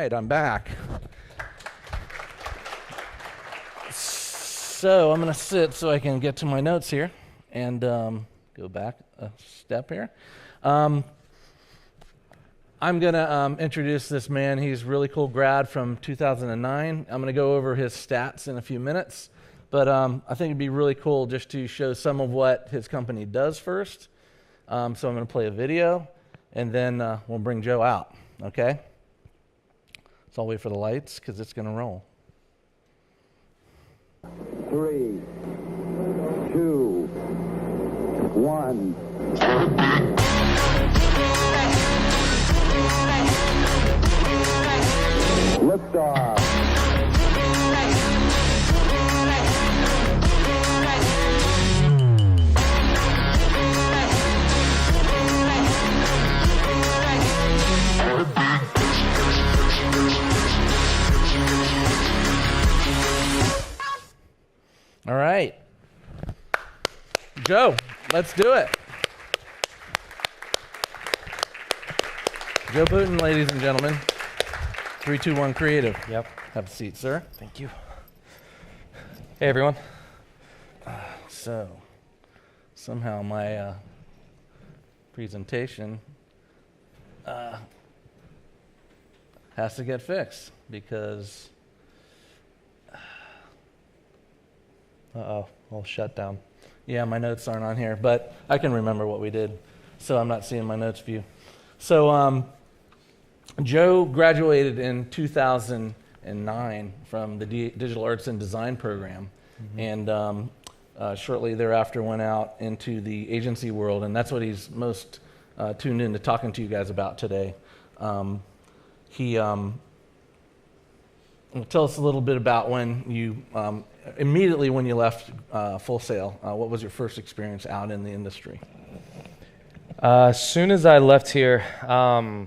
right, I'm back. So I'm going to sit so I can get to my notes here and go back a step here. I'm going to introduce this man. He's a really cool grad from 2009. I'm going to go over his stats in a few minutes, but I think it'd be really cool just to show some of what his company does first. So I'm going to play a video, and then we'll bring Joe out, okay? So I'll wait for the lights because it's going to roll. 3, 2, 1. Liftoff. All right. Joe, let's do it. Joe Boutin, ladies and gentlemen. 3.2.1 Creative. Yep. Have a seat, sir. Thank you. Hey, everyone. So, somehow my presentation has to get fixed because... Uh-oh, all shut down. Yeah, my notes aren't on here, but I can remember what we did, so I'm not seeing my notes view. So Joe graduated in 2009 from the Digital Arts and Design program, and shortly thereafter went out into the agency world, and that's what he's most tuned in to talking to you guys about today. Tell us a little bit about when you, immediately when you left Full Sail, what was your first experience out in the industry? As soon as I left here, I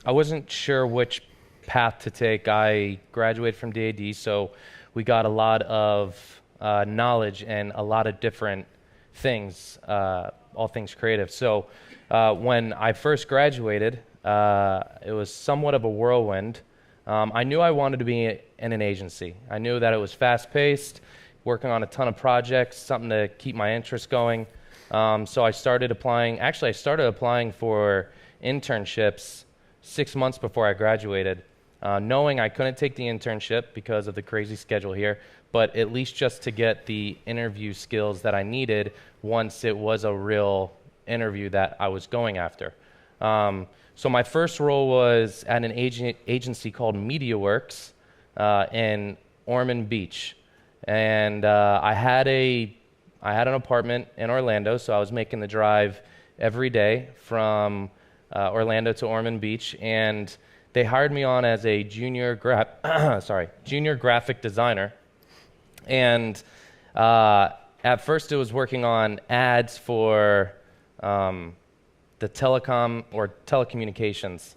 wasn't sure which path to take. I graduated from DAD, so we got a lot of knowledge and a lot of different things, all things creative. So when I first graduated, it was somewhat of a whirlwind. I knew I wanted to be in an agency. I knew that it was fast-paced, working on a ton of projects, something to keep my interest going. So I started applying. Actually, I started applying for internships 6 months before I graduated, knowing I couldn't take the internship because of the crazy schedule here, but at least just to get the interview skills that I needed once it was a real interview that I was going after. So my first role was at an agency called MediaWorks in Ormond Beach, and I had an apartment in Orlando, so I was making the drive every day from Orlando to Ormond Beach, and they hired me on as a junior graphic designer. And at first, it was working on ads for the telecom or telecommunications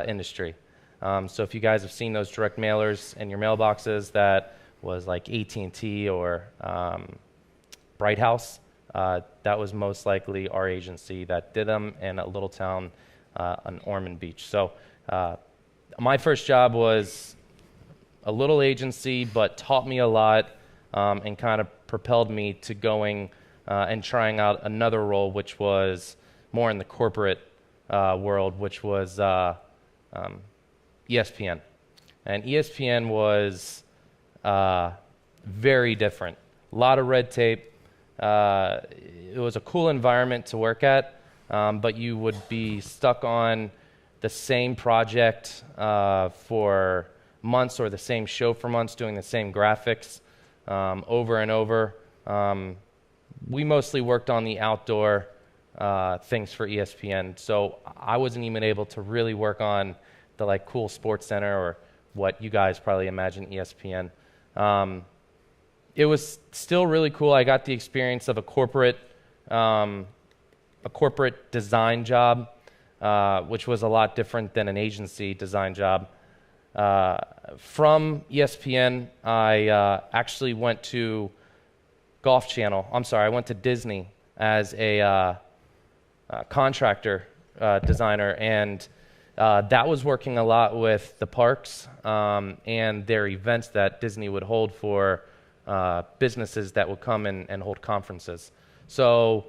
industry. So if you guys have seen those direct mailers in your mailboxes, that was like AT&T or Bright House. That was most likely our agency that did them in a little town on Ormond Beach. So my first job was a little agency, but taught me a lot and kind of propelled me to going and trying out another role, which was more in the corporate world, which was ESPN. And ESPN was very different. A lot of red tape. It was a cool environment to work at, but you would be stuck on the same project for months or the same show for months, doing the same graphics over and over. We mostly worked on the outdoor things for ESPN, so I wasn't even able to really work on the like cool Sports Center or what you guys probably imagine ESPN. It was still really cool. I got the experience of a corporate design job, which was a lot different than an agency design job. From ESPN, I actually went to I went to Disney as a contractor designer, and that was working a lot with the parks and their events that Disney would hold for businesses that would come and hold conferences. So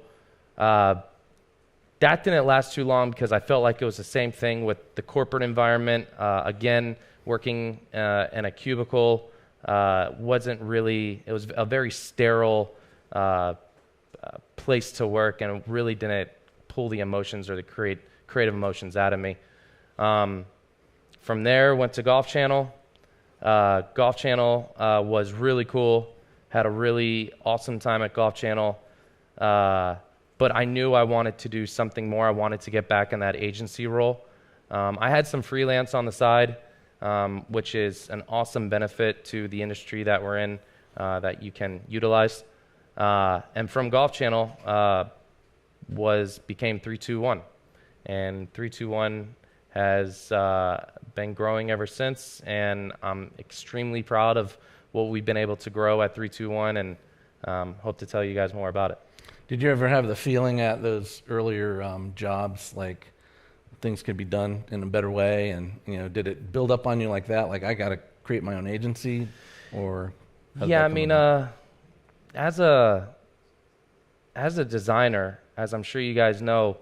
that didn't last too long because I felt like it was the same thing with the corporate environment. Again, working in a cubicle wasn't really, it was a very sterile place to work, and it really didn't pull the emotions or the creative emotions out of me. From there, went to Golf Channel. Golf Channel was really cool. Had a really awesome time at Golf Channel. But I knew I wanted to do something more. I wanted to get back in that agency role. I had some freelance on the side, which is an awesome benefit to the industry that we're in that you can utilize. And from Golf Channel became 3.2.one. And 3.2.one has been growing ever since, and I'm extremely proud of what we've been able to grow at 3.2.one, and hope to tell you guys more about it. Did you ever have the feeling at those earlier jobs like things could be done in a better way, and did it build up on you like that? Like, I got to create my own agency, or yeah, I mean, as a designer, as I'm sure you guys know,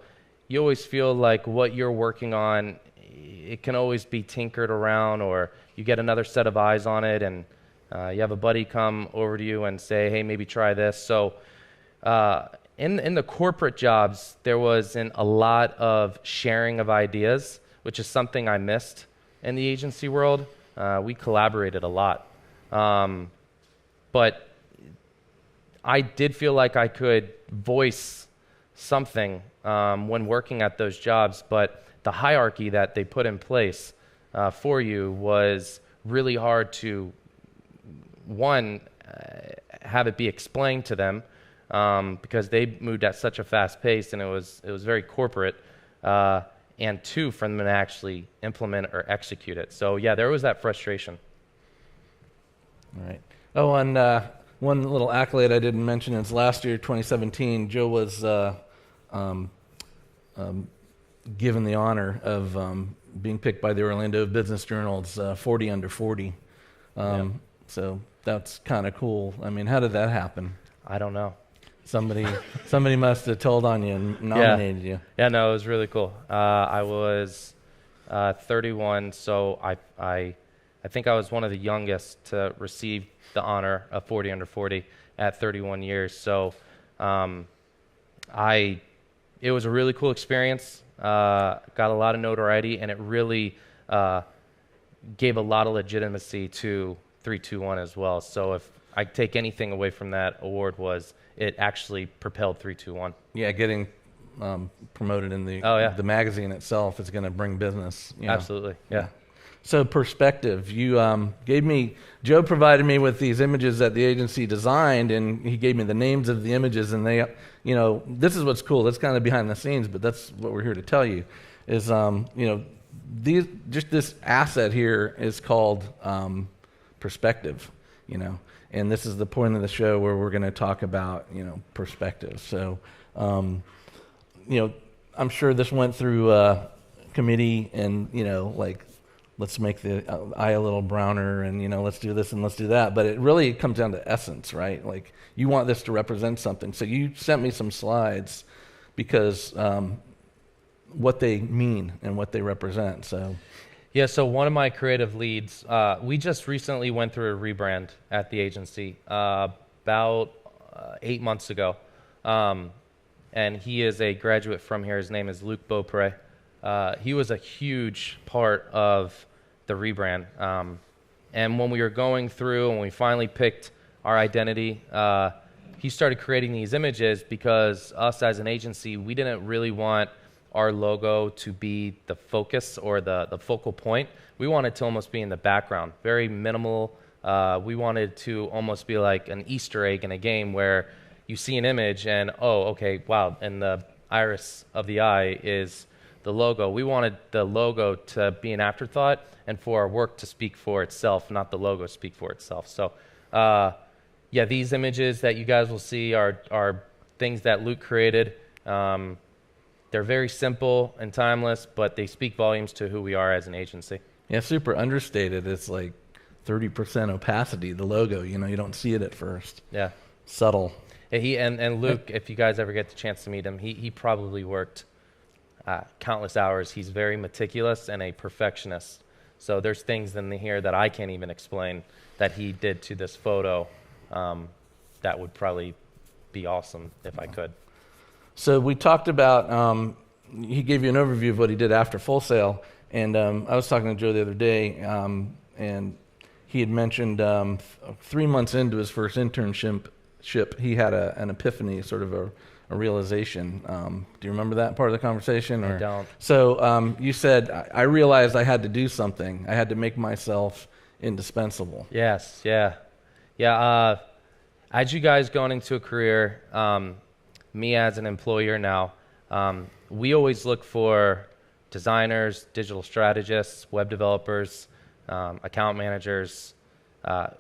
you always feel like what you're working on, it can always be tinkered around, or you get another set of eyes on it, and you have a buddy come over to you and say, hey, maybe try this. So in the corporate jobs, there wasn't a lot of sharing of ideas, which is something I missed in the agency world. We collaborated a lot. But I did feel like I could voice something when working at those jobs, but the hierarchy that they put in place for you was really hard to, have it be explained to them because they moved at such a fast pace, and it was very corporate, and two, for them to actually implement or execute it. So yeah, there was that frustration. All right. Oh, and one little accolade I didn't mention is last year, 2017, Joe was given the honor of being picked by the Orlando Business Journal's 40 under 40. So that's kind of cool. I mean, how did that happen? I don't know. Somebody must have told on you and nominated you. Yeah, no, it was really cool. I was 31, so I think I was one of the youngest to receive the honor of 40 under 40 at 31 years. So it was a really cool experience. Got a lot of notoriety, and it really gave a lot of legitimacy to 3.2.one as well. So if I take anything away from that award, was it actually propelled 3.2.one. Yeah, getting promoted in the the magazine itself is going to bring business. Absolutely, yeah. So perspective, you Joe provided me with these images that the agency designed, and he gave me the names of the images, and they, this is what's cool. That's kind of behind the scenes, but that's what we're here to tell you, is, this asset here is called perspective, and this is the point of the show where we're going to talk about, perspective. So, I'm sure this went through committee, and, let's make the eye a little browner, and let's do this and let's do that. But it really comes down to essence, right? Like, you want this to represent something. So you sent me some slides because what they mean and what they represent. So yeah. So one of my creative leads, we just recently went through a rebrand at the agency about 8 months ago, and he is a graduate from here. His name is Joe Boutin. He was a huge part of the rebrand. And when we were going through and we finally picked our identity, he started creating these images because us as an agency, we didn't really want our logo to be the focus or the focal point. We wanted to almost be in the background, very minimal. We wanted to almost be like an Easter egg in a game where you see an image and, oh, okay, wow, and the iris of the eye is the logo. We wanted the logo to be an afterthought and for our work to speak for itself, not the logo speak for itself. So, yeah, these images that you guys will see are things that Luke created. They're very simple and timeless, but they speak volumes to who we are as an agency. Yeah, super understated. It's like 30% opacity, the logo. You know, you don't see it at first. Yeah. Subtle. Yeah, he and Luke, if you guys ever get the chance to meet him, he probably worked countless hours. He's very meticulous and a perfectionist. So there's things in here that I can't even explain that he did to this photo that would probably be awesome if I could. So we talked about, he gave you an overview of what he did after Full Sail, and I was talking to Joe the other day, and he had mentioned 3 months into his first internship, he had an epiphany, sort of a realization. Do you remember that part of the conversation? I don't. So you said, I realized I had to do something. I had to make myself indispensable. Yes, yeah. Yeah, as you guys going into a career, me as an employer now, we always look for designers, digital strategists, web developers, account managers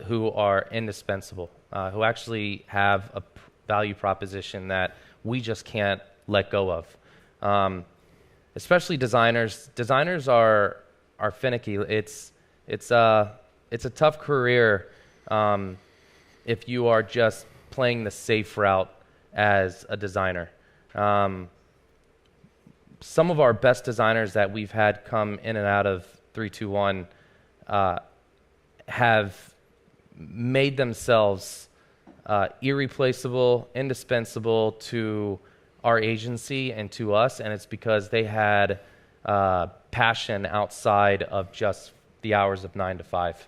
who are indispensable, who actually have a value proposition that we just can't let go of. Especially designers. Designers are finicky. It's a tough career if you are just playing the safe route as a designer. Some of our best designers that we've had come in and out of 3.2.one have made themselves irreplaceable, indispensable to our agency and to us, and it's because they had passion outside of just the hours of 9 to 5.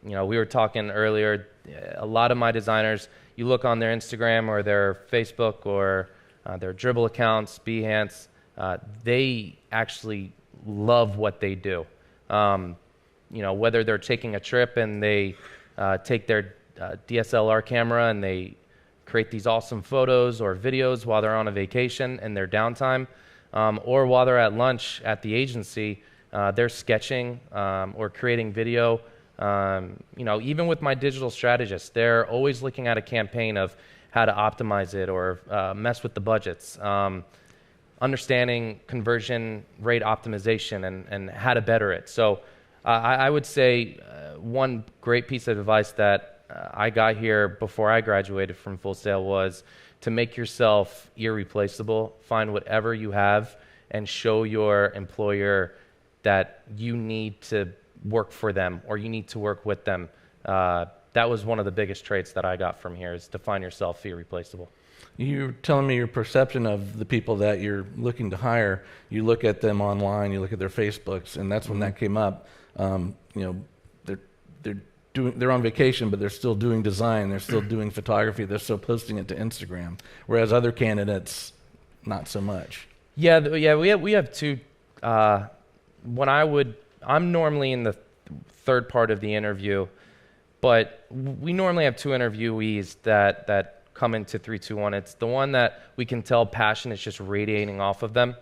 You know, we were talking earlier, a lot of my designers, you look on their Instagram or their Facebook or their Dribble accounts, Behance, they actually love what they do. You know, whether they're taking a trip and they take their DSLR camera and they create these awesome photos or videos while they're on a vacation in their downtime, or while they're at lunch at the agency, they're sketching or creating video. You know, even with my digital strategists, they're always looking at a campaign of how to optimize it or mess with the budgets, understanding conversion rate optimization and how to better it. So I would say one great piece of advice that I got here before I graduated from Full Sail was to make yourself irreplaceable. Find whatever you have and show your employer that you need to work for them or you need to work with them. That was one of the biggest traits that I got from here, is to find yourself irreplaceable. You're telling me your perception of the people that you're looking to hire. You look at them online, you look at their Facebooks, and that's when that came up. You know, they're on vacation, but they're still doing design, they're still doing photography, they're still posting it to Instagram, whereas other candidates, not so much. Yeah, we have two. I'm normally in the third part of the interview, but we normally have two interviewees that come into 3.2.one. It's the one that we can tell passion is just radiating off of them.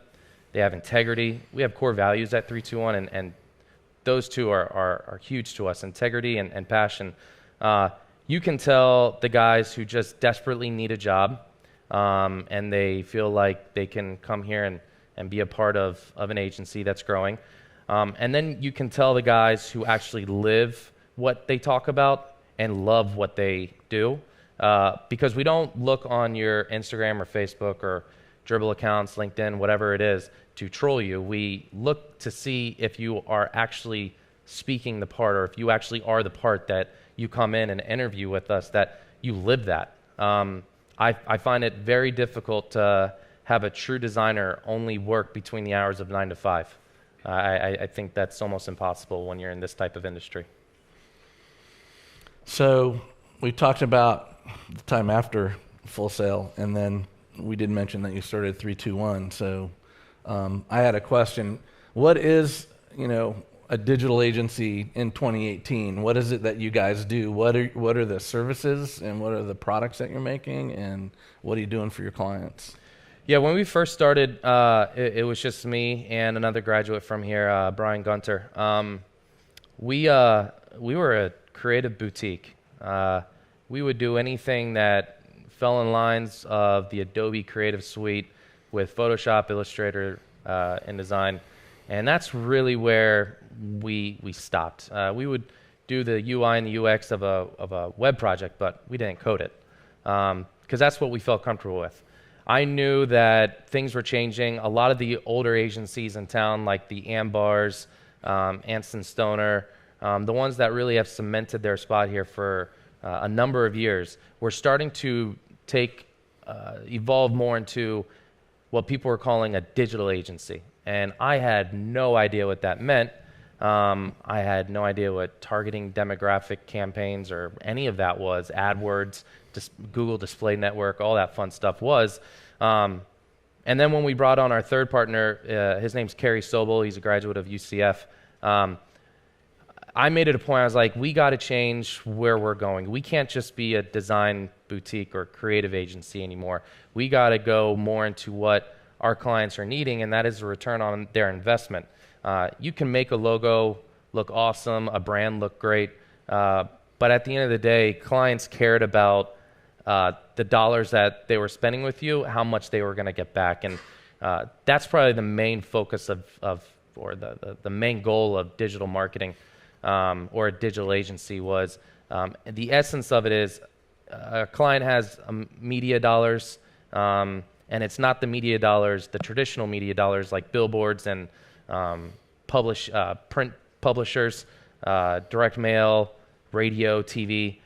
They have integrity. We have core values at 3.2.one, and those two are huge to us, integrity and passion. You can tell the guys who just desperately need a job, and they feel like they can come here and be a part of an agency that's growing. And then you can tell the guys who actually live what they talk about and love what they do, because we don't look on your Instagram or Facebook or Dribble accounts, LinkedIn, whatever it is, to troll you. We look to see if you are actually speaking the part, or if you actually are the part that you come in and interview with us, that you live that. I find it very difficult to have a true designer only work between the hours of 9 to 5. I think that's almost impossible when you're in this type of industry. So we talked about the time after Full Sail, and then we did mention that you started 3.2.one. So I had a question. What is, a digital agency in 2018? What is it that you guys do? What are the services and what are the products that you're making, and what are you doing for your clients? Yeah, when we first started, it was just me and another graduate from here, Brian Gunter. We were a creative boutique. We would do anything that fell in lines of the Adobe Creative Suite, with Photoshop, Illustrator, InDesign. And that's really where we stopped. We would do the UI and the UX of a web project, but we didn't code it because that's what we felt comfortable with. I knew that things were changing. A lot of the older agencies in town, like the Ambars, Anston Stoner, the ones that really have cemented their spot here for a number of years, were starting to evolve more into what people were calling a digital agency. And I had no idea what that meant. I had no idea what targeting demographic campaigns or any of that was, AdWords, Google Display Network, all that fun stuff was. And then when we brought on our third partner, his name's Kerry Sobel, he's a graduate of UCF. I made it a point, I was like, we got to change where we're going. We can't just be a design boutique or creative agency anymore. We got to go more into what our clients are needing, and that is a return on their investment. You can make a logo look awesome, a brand look great, but at the end of the day, clients cared about the dollars that they were spending with you, how much they were going to get back, and that's probably the main focus or the main goal of digital marketing or a digital agency was. The essence of it is a client has media dollars, and it's not the media dollars, the traditional media dollars like billboards and print publishers, direct mail, radio, TV.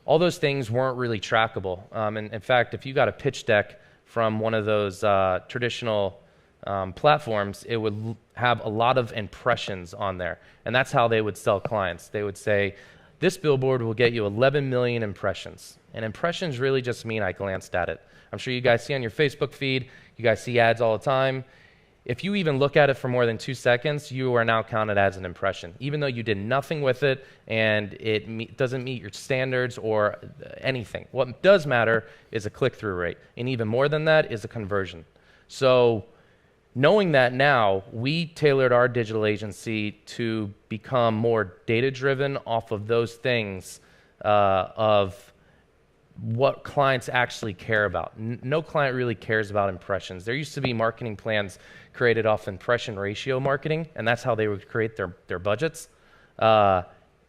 All those things weren't really trackable. And in fact, if you got a pitch deck from one of those traditional platforms, it would have a lot of impressions on there. And that's how they would sell clients. They would say, this billboard will get you 11 million impressions. And impressions really just mean I glanced at it. I'm sure you guys see on your Facebook feed, you guys see ads all the time. If you even look at it for more than 2 seconds, you are now counted as an impression, even though you did nothing with it and it doesn't meet your standards or anything. What does matter is a click-through rate, and even more than that is a conversion. So knowing that now, we tailored our digital agency to become more data-driven off of those things of what clients actually care about. No client really cares about impressions. There used to be marketing plans created off impression ratio marketing, and that's how they would create their budgets.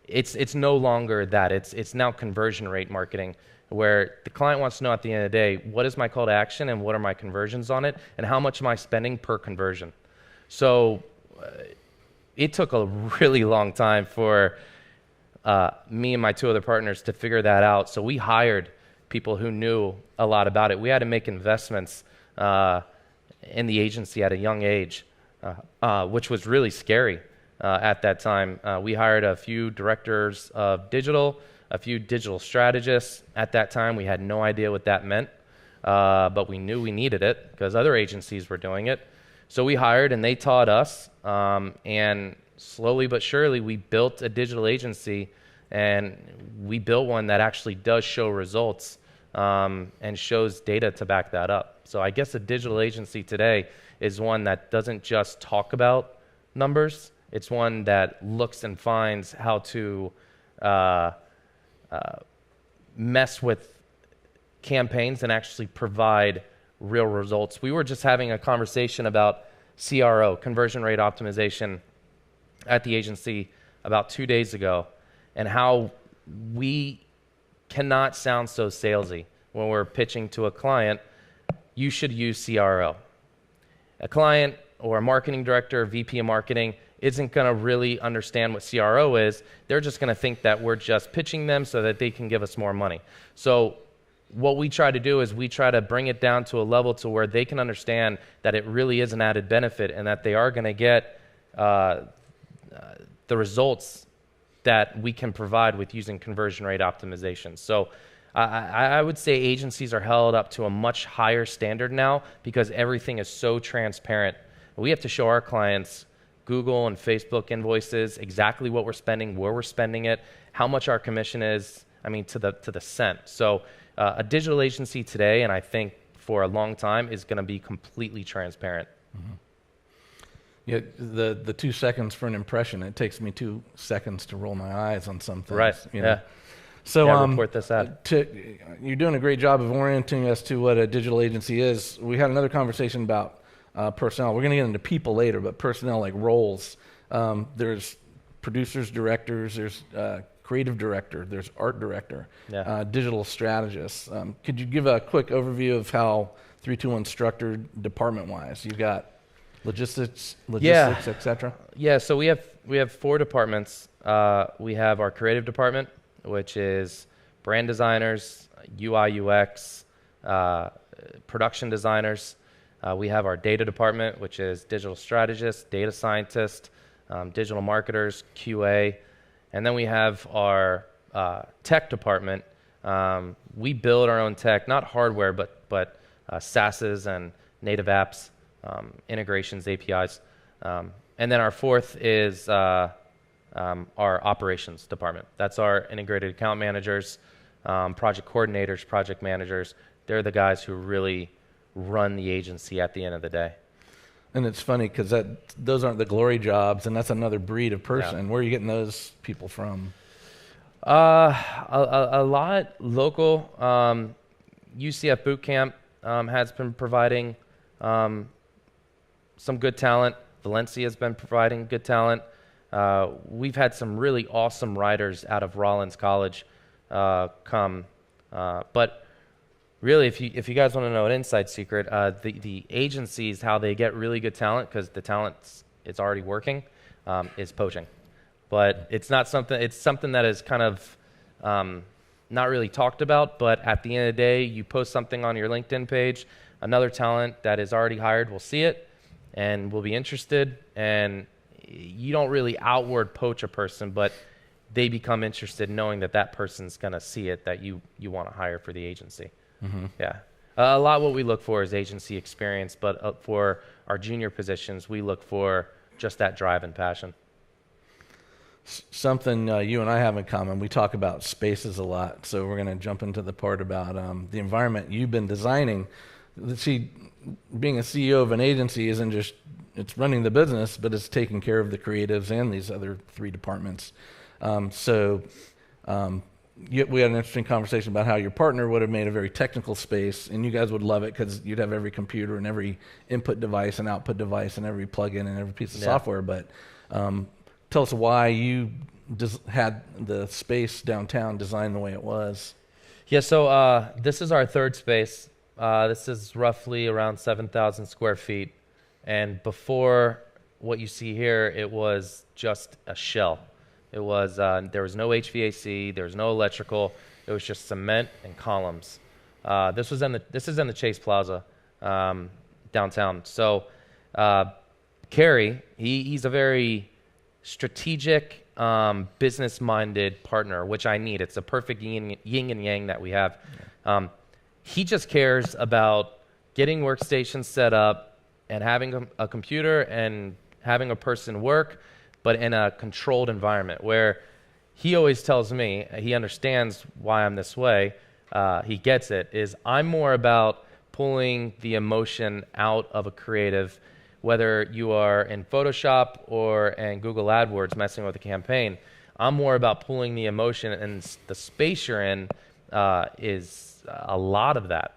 It's no longer that. It's now conversion rate marketing, where the client wants to know at the end of the day, what is my call to action and what are my conversions on it, and how much am I spending per conversion? So it took a really long time for me and my two other partners to figure that out. So we hired people who knew a lot about it. We had to make investments in the agency at a young age, which was really scary at that time. We hired a few directors of digital, a few digital strategists. At that time, we had no idea what that meant, but we knew we needed it because other agencies were doing it. So we hired and they taught us, and slowly but surely we built a digital agency, and we built one that actually does show results and shows data to back that up. So I guess a digital agency today is one that doesn't just talk about numbers. It's one that looks and finds how to mess with campaigns and actually provide real results. We were just having a conversation about CRO, conversion rate optimization, at the agency about 2 days ago, and how we cannot sound so salesy when we're pitching to a client. You should use CRO. A client or a marketing director or VP of marketing isn't going to really understand what CRO is. They're just going to think that we're just pitching them so that they can give us more money. So what we try to do is we try to bring it down to a level to where they can understand that it really is an added benefit and that they are going to get the results that we can provide with using conversion rate optimization. So I would say agencies are held up to a much higher standard now because everything is so transparent. We have to show our clients Google and Facebook invoices, exactly what we're spending, where we're spending it, how much our commission is, I mean, to the cent. So a digital agency today, and I think for a long time, is going to be completely transparent. Mm-hmm. Yeah, the 2 seconds for an impression, it takes me 2 seconds to roll my eyes on something. Right, you know? So report this ad. You're doing a great job of orienting us to what a digital agency is. We had another conversation about personnel. We're going to get into people later, but personnel like roles. There's producers, directors, there's creative director, there's art director, digital strategist. Could you give a quick overview of how 3.2.one structured department-wise? You've got logistics, etc. Yeah, so we have 4 departments. We have our creative department, which is brand designers, UI, UX, production designers. We have our data department, which is digital strategists, data scientists, digital marketers, QA. And then we have our tech department. We build our own tech, not hardware, but SaaSes and native apps, integrations, APIs. And then our 4th is our operations department. That's our integrated account managers, project coordinators, project managers. They're the guys who really run the agency at the end of the day. And it's funny because those aren't the glory jobs, and that's another breed of person. Yeah. Where are you getting those people from? A lot local. UCF Boot Camp has been providing some good talent. Valencia has been providing good talent. We've had some really awesome writers out of Rollins College come. But really, if you guys want to know an inside secret, the agencies, how they get really good talent, because the talent it's already working, is poaching. But it's not something. It's something that is kind of not really talked about. But at the end of the day, you post something on your LinkedIn page, another talent that is already hired will see it and will be interested. And you don't really outward poach a person, but they become interested knowing that that person's going to see it, that you want to hire for the agency. Mm-hmm. Yeah. A lot what we look for is agency experience, but for our junior positions, we look for just that drive and passion. Something you and I have in common, we talk about spaces a lot, so we're going to jump into the part about the environment you've been designing. See, being a CEO of an agency isn't just, it's running the business, but it's taking care of the creatives and these other 3 departments. We had an interesting conversation about how your partner would have made a very technical space, and you guys would love it because you'd have every computer and every input device and output device and every plugin and every piece of software. But tell us why you had the space downtown designed the way it was. Yeah, so this is our 3rd space. This is roughly around 7,000 square feet. And before what you see here, it was just a shell. It was there was no HVAC, there was no electrical. It was just cement and columns. This is in the Chase Plaza downtown. So Kerry, he's a very strategic, business-minded partner, which I need. It's a perfect yin and yang that we have. He just cares about getting workstations set up and having a computer and having a person work, but in a controlled environment where he always tells me, he understands why I'm this way, he gets it, is I'm more about pulling the emotion out of a creative, whether you are in Photoshop or in Google AdWords messing with a campaign. I'm more about pulling the emotion, and the space you're in is a lot of that.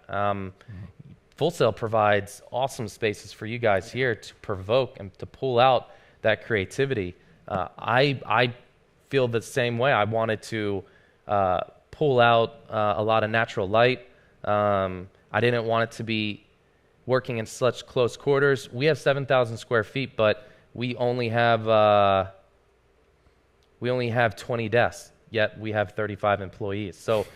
Full Sail provides awesome spaces for you guys here to provoke and to pull out that creativity. I feel the same way. I wanted to pull out a lot of natural light. I didn't want it to be working in such close quarters. We have 7,000 square feet, but we only have 20 desks, yet we have 35 employees. So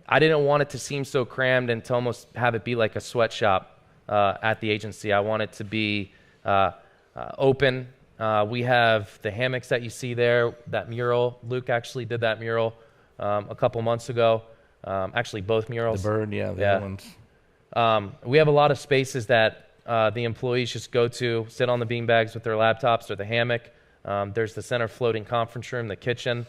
I didn't want it to seem so crammed and to almost have it be like a sweatshop at the agency. I want it to be open. We have the hammocks that you see there, that mural. Luke actually did that mural a couple months ago. Actually, both murals. The bird, the other ones. We have a lot of spaces that the employees just go to, sit on the beanbags with their laptops or the hammock. There's the center floating conference room, the kitchen.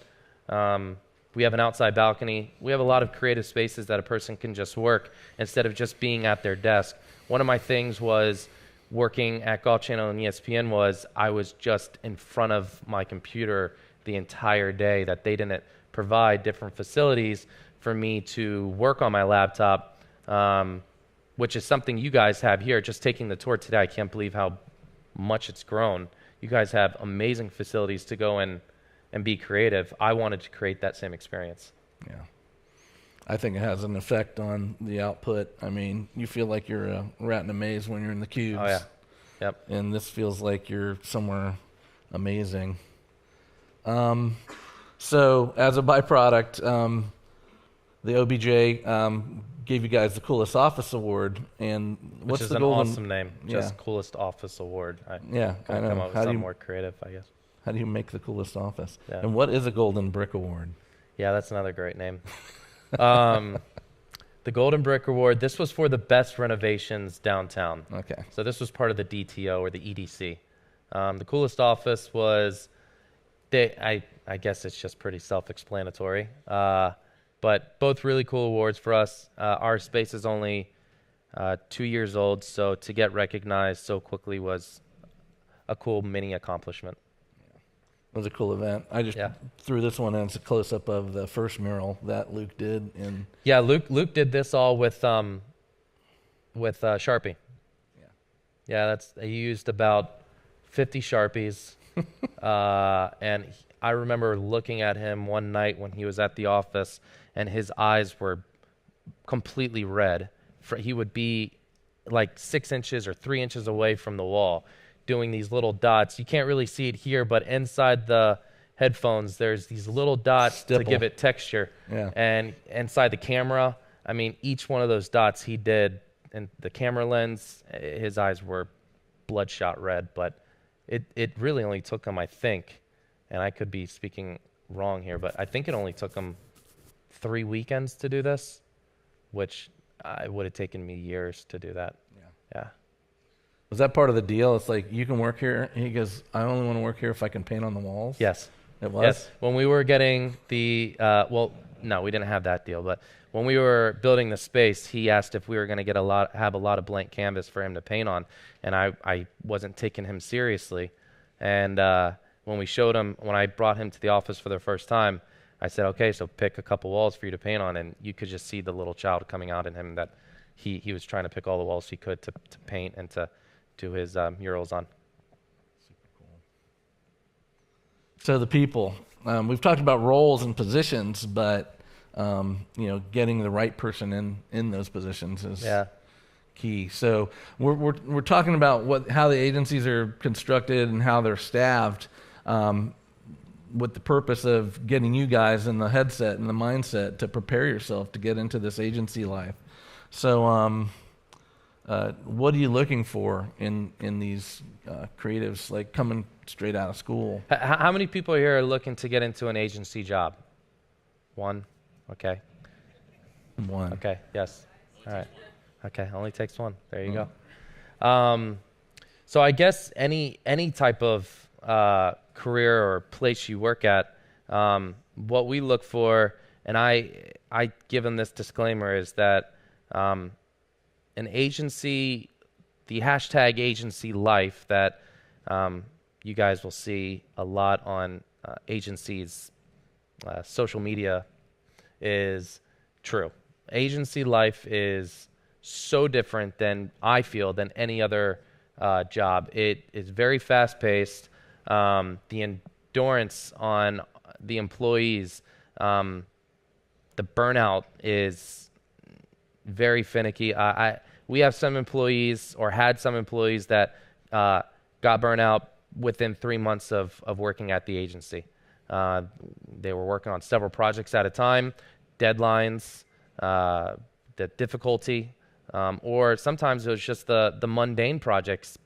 We have an outside balcony. We have a lot of creative spaces that a person can just work instead of just being at their desk. One of my things was working at Golf Channel and ESPN was I was just in front of my computer the entire day, that they didn't provide different facilities for me to work on my laptop, which is something you guys have here. Just taking the tour today, I can't believe how much it's grown. You guys have amazing facilities to go in and be creative. I wanted to create that same experience. Yeah. I think it has an effect on the output. I mean, you feel like you're a rat in a maze when you're in the cubes. Oh, yeah. Yep. And this feels like you're somewhere amazing. So as a byproduct, the OBJ gave you guys the coolest office award, and Which is the an golden? awesome name. Yeah. Just coolest office award. I Yeah, I know. come up with something more creative, I guess. How do you make the coolest office? Yeah. And what is a Golden Brick Award? Yeah, that's another great name. The Golden Brick Award, this was for the best renovations downtown. Okay. So this was part of the DTO or the EDC. The coolest office was, I guess it's just pretty self-explanatory, but both really cool awards for us. Our space is only 2 years old, so to get recognized so quickly was a cool mini accomplishment. It was a cool event. I just Yeah. threw this one in. It's a close-up of the first mural that Luke did. Yeah, Luke did this all with Sharpie. Yeah, he used about 50 Sharpies. And I remember looking at him one night when he was at the office, and his eyes were completely red. He would be like 6 inches or 3 inches away from the wall, doing these little dots. You can't really see it here, but inside the headphones, there's these little dots to give it texture. Yeah. And inside the camera, I mean, each one of those dots he did, and the camera lens, his eyes were bloodshot red, but it really only took him, I think, and I could be speaking wrong here, but I think it only took him 3 weekends to do this, which it would have taken me years to do that. Yeah. Was that part of the deal? It's like, you can work here. He goes, I only want to work here if I can paint on the walls? Yes. It was? Yes. When we were getting the, well, no, we didn't have that deal, but when we were building the space, he asked if we were going to have a lot of blank canvas for him to paint on, and I wasn't taking him seriously. And when I brought him to the office for the first time, I said, okay, so pick a couple walls for you to paint on, and you could just see the little child coming out in him, that he was trying to pick all the walls he could to paint and to do his murals on. Super cool. So the people, we've talked about roles and positions, but getting the right person in those positions is key. So we're talking about how the agencies are constructed and how they're staffed, with the purpose of getting you guys in the headset and the mindset to prepare yourself to get into this agency life. So what are you looking for in these creatives, like coming straight out of school? How many people here are looking to get into an agency job? One? Okay. One. Okay, yes. All right. Okay, only takes one. There you go. So I guess any type of career or place you work at, what we look for, and I give them this disclaimer, is that an agency, the hashtag agency life that you guys will see a lot on agencies' social media is true. Agency life is so different than, I feel, than any other job. It is very fast-paced. The endurance on the employees, the burnout is very finicky. We have some employees, or had some employees, that got burnt out within 3 months of working at the agency. They were working on several projects at a time, deadlines, the difficulty, or sometimes it was just the mundane projects.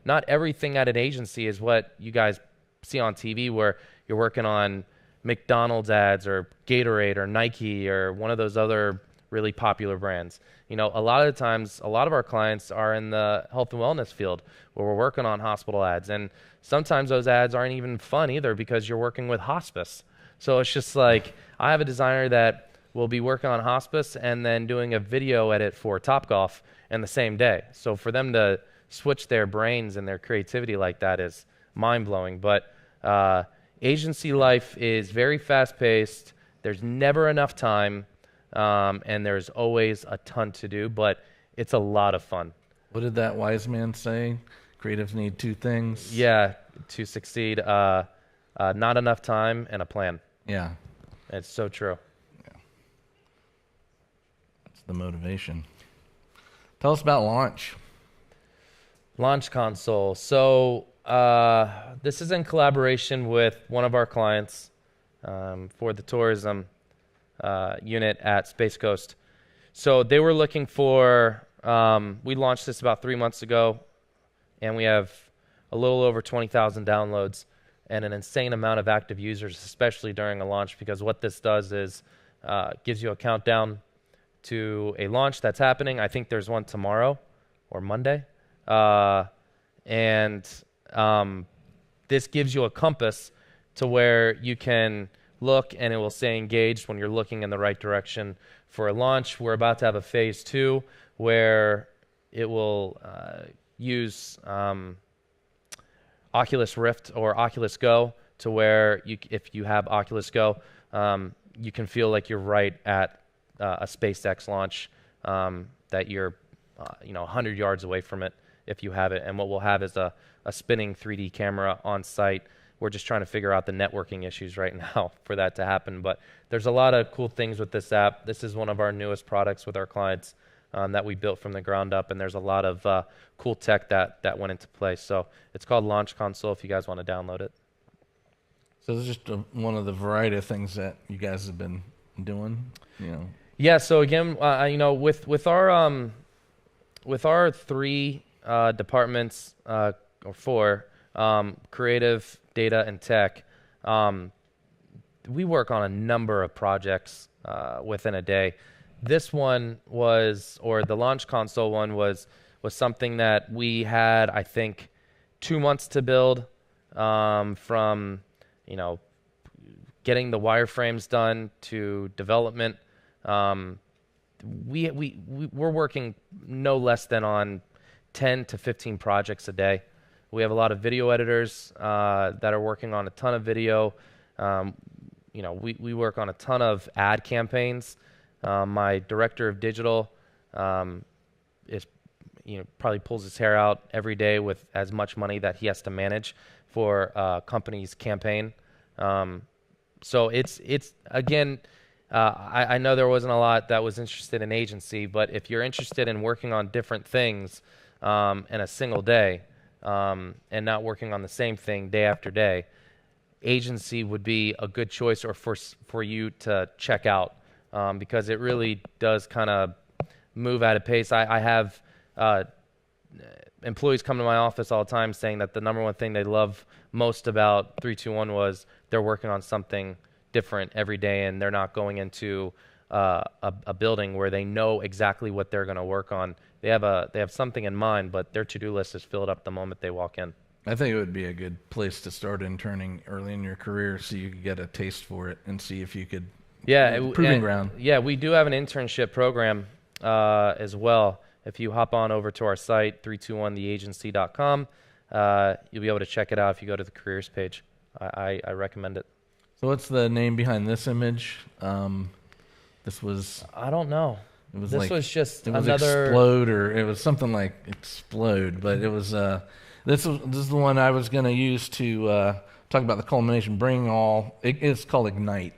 Not everything at an agency is what you guys see on TV, where you're working on McDonald's ads or Gatorade or Nike or one of those other really popular brands. A lot of the times, a lot of our clients are in the health and wellness field, where we're working on hospital ads. And sometimes those ads aren't even fun either, because you're working with hospice. So it's just like, I have a designer that will be working on hospice and then doing a video edit for Topgolf in the same day. So for them to switch their brains and their creativity like that is mind-blowing. But agency life is very fast-paced. There's never enough time, and there's always a ton to do, but it's a lot of fun. What did that wise man say? Creatives need two things. Yeah, to succeed, not enough time and a plan. Yeah. It's so true. That's the motivation. Tell us about launch. Launch Console. So this is in collaboration with one of our clients for the tourism unit at Space Coast. So they were looking for, we launched this about 3 months ago, and we have a little over 20,000 downloads and an insane amount of active users, especially during a launch, because what this does is gives you a countdown to a launch that's happening. I think there's one tomorrow or Monday. And this gives you a compass to where you can look, and it will say engaged when you're looking in the right direction for a launch. We're about to have a phase 2 where it will use Oculus Rift or Oculus Go, to where if you have Oculus Go, you can feel like you're right at a SpaceX launch, that you're 100 yards away from it if you have it. And what we'll have is a spinning 3D camera on site. We're just trying to figure out the networking issues right now for that to happen. But there's a lot of cool things with this app. This is one of our newest products with our clients that we built from the ground up, and there's a lot of cool tech that went into place. So it's called Launch Console if you guys want to download it. So this is just one of the variety of things that you guys have been doing, Yeah. So again, with our 3 departments, or 4, creative, data, and tech, we work on a number of projects within a day. This one was, or the Launch Console one was something that we had, I think, 2 months to build, from getting the wireframes done to development. We're working no less than on 10 to 15 projects a day. We have a lot of video editors that are working on a ton of video. We work on a ton of ad campaigns. My director of digital is probably pulls his hair out every day with as much money that he has to manage for a company's campaign. So it's again, I know there wasn't a lot that was interested in agency, but if you're interested in working on different things in a single day, and not working on the same thing day after day, agency would be a good choice, or for you to check out, because it really does kind of move at a pace. I have employees come to my office all the time saying that the number one thing they love most about 3.2.one was they're working on something different every day, and they're not going into a building where they know exactly what they're going to work on. They have something in mind, but their to-do list is filled up the moment they walk in. I think it would be a good place to start interning early in your career, so you could get a taste for it and see if you could. Proving ground. Yeah, we do have an internship program as well. If you hop on over to our site, 3.2.1theagency.com, you'll be able to check it out if you go to the careers page. I recommend it. So what's the name behind this image? This was... I don't know. It was just it was another... Explode, or it was something like Explode, but it was... This is the one I was going to use to talk about the culmination, bring all... It's called Ignite.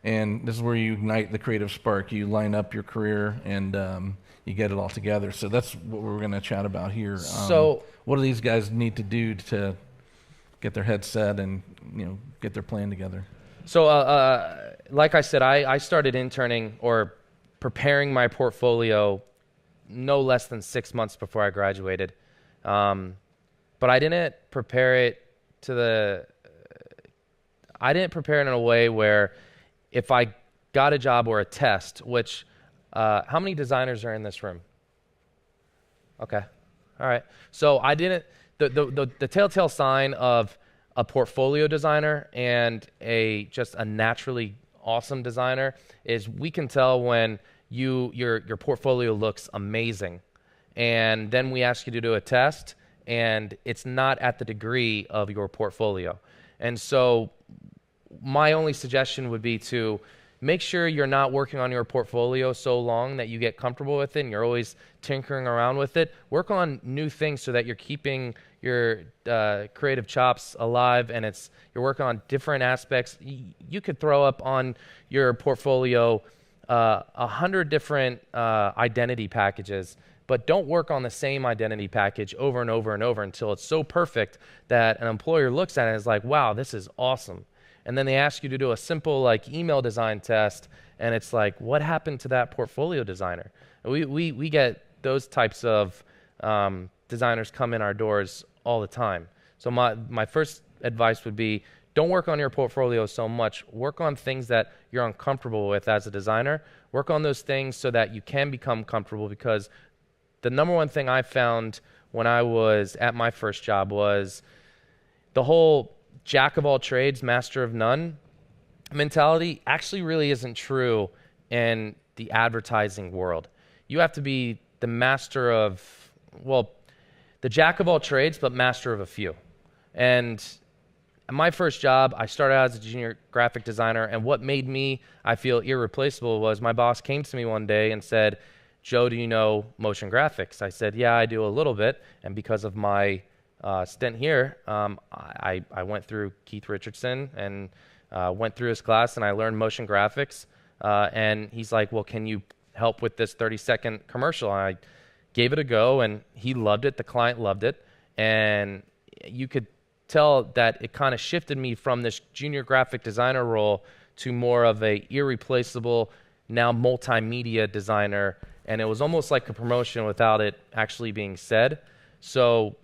And this is where you ignite the creative spark. You line up your career and you get it all together. So that's what we're going to chat about here. So what do these guys need to do to get their head set and get their plan together? So like I said, I started interning or preparing my portfolio no less than 6 months before I graduated. But I didn't prepare it in a way where if I got a job or a test, which, how many designers are in this room? Okay. All right. So I didn't, the telltale sign of a portfolio designer and just a naturally awesome designer is we can tell when your portfolio looks amazing. And then we ask you to do a test and it's not at the degree of your portfolio. And so my only suggestion would be to make sure you're not working on your portfolio so long that you get comfortable with it and you're always tinkering around with it. Work on new things so that you're keeping your creative chops alive, and you're working on different aspects. You could throw up on your portfolio 100 different identity packages, but don't work on the same identity package over and over and over until it's so perfect that an employer looks at it and is like, wow, this is awesome. And then they ask you to do a simple like email design test, and it's like, what happened to that portfolio designer? We get those types of designers come in our doors all the time. So my first advice would be, don't work on your portfolio so much. Work on things that you're uncomfortable with as a designer. Work on those things so that you can become comfortable, because the number one thing I found when I was at my first job was the whole jack of all trades, master of none mentality actually really isn't true in the advertising world. You have to be the master of, well, the jack of all trades, but master of a few. And at my first job, I started out as a junior graphic designer, and what made me, I feel, irreplaceable was my boss came to me one day and said, Joe, do you know motion graphics? I said, yeah, I do a little bit, and because of my stint here, I went through Keith Richardson and went through his class, and I learned motion graphics. And he's like, well, can you help with this 30-second commercial? And I gave it a go, and he loved it. The client loved it. And you could tell that it kind of shifted me from this junior graphic designer role to more of a irreplaceable, now multimedia designer. And it was almost like a promotion without it actually being said. So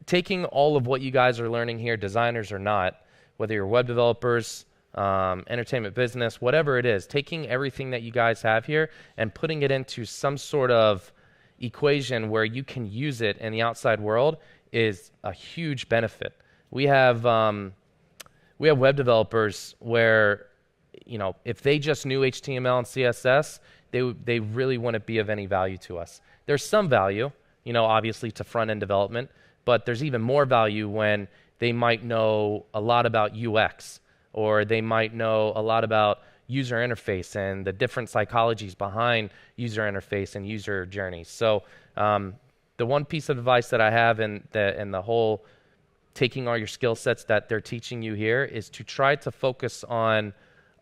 taking all of what you guys are learning here, designers or not, whether you're web developers, entertainment business, whatever it is, taking everything that you guys have here and putting it into some sort of equation where you can use it in the outside world is a huge benefit. We have web developers where, you know, if they just knew HTML and CSS, they really wouldn't be of any value to us. There's some value, you know, obviously to front-end development, but there's even more value when they might know a lot about UX, or they might know a lot about user interface and the different psychologies behind user interface and user journeys. So the one piece of advice that I have in the whole taking all your skill sets that they're teaching you here is to try to focus on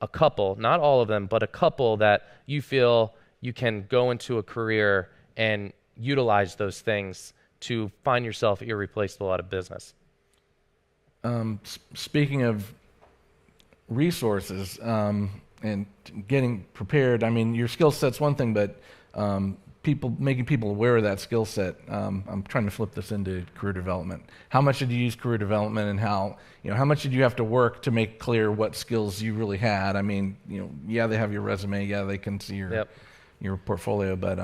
a couple, not all of them, but a couple that you feel you can go into a career and utilize those things to find yourself irreplaceable out of business. Speaking of resources and getting prepared, I mean, your skill set's one thing, but making people aware of that skill set. I'm trying to flip this into career development. How much did you use career development, and how much did you have to work to make clear what skills you really had? I mean, yeah, they have your resume, yeah, they can see your portfolio, but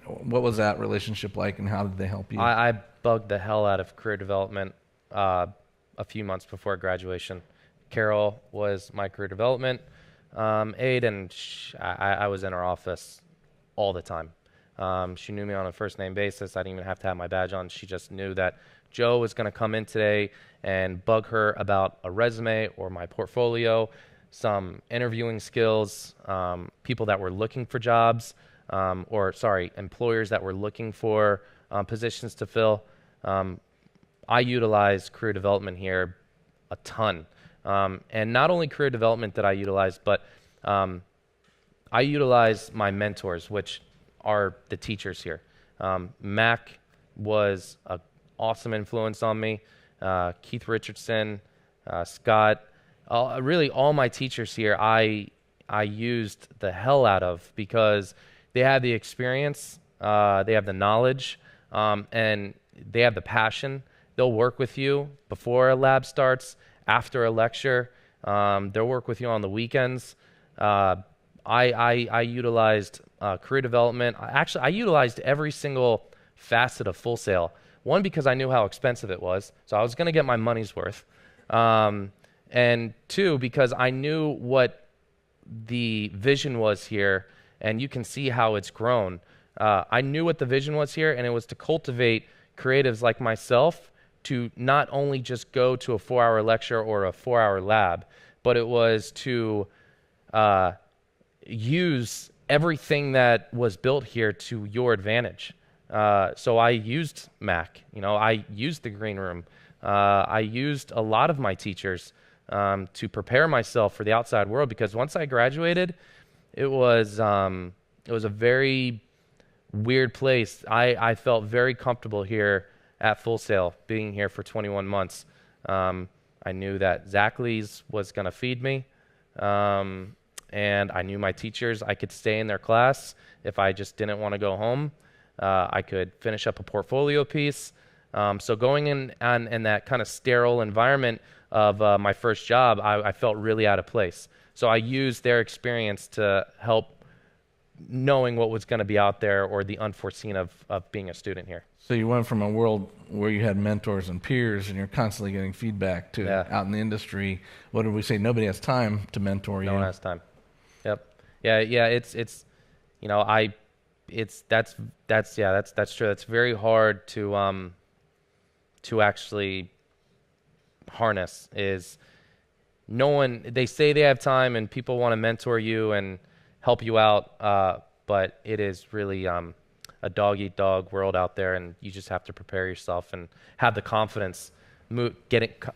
what was that relationship like, and how did they help you? I bugged the hell out of career development a few months before graduation. Carol was my career development aide, and I was in her office all the time. She knew me on a first name basis. I didn't even have to have my badge on. She just knew that Joe was going to come in today and bug her about a resume or my portfolio, some interviewing skills, people that were looking for jobs, employers that were looking for positions to fill. I utilize career development here a ton. And not only career development that I utilize, but I utilize my mentors, which are the teachers here. Mac was an awesome influence on me. Keith Richardson, Scott, really all my teachers here I used the hell out of, because they have the experience, they have the knowledge, and they have the passion. They'll work with you before a lab starts, after a lecture. They'll work with you on the weekends. I utilized career development. I utilized every single facet of Full Sail. One, because I knew how expensive it was, so I was going to get my money's worth. And two, because I knew what the vision was here, and you can see how it's grown. I knew what the vision was here, and it was to cultivate creatives like myself to not only just go to a 4-hour lecture or a 4-hour lab, but it was to use everything that was built here to your advantage. So I used Mac, I used the green room. I used a lot of my teachers to prepare myself for the outside world, because once I graduated, it was a very weird place. I felt very comfortable here at Full Sail, being here for 21 months. I knew that Zachly's was going to feed me, and I knew my teachers. I could stay in their class if I just didn't want to go home. I could finish up a portfolio piece. So going in that kind of sterile environment of my first job, I felt really out of place. So I used their experience to help knowing what was going to be out there, or the unforeseen of being a student here. So you went from a world where you had mentors and peers and you're constantly getting feedback to out in the industry. What did we say? Nobody has time to mentor you. No one has time. Yep. Yeah. It's that's true. That's very hard to actually harness. Is no one, they say they have time and people want to mentor you and help you out, but it is really a dog-eat-dog world out there, and you just have to prepare yourself and have the confidence.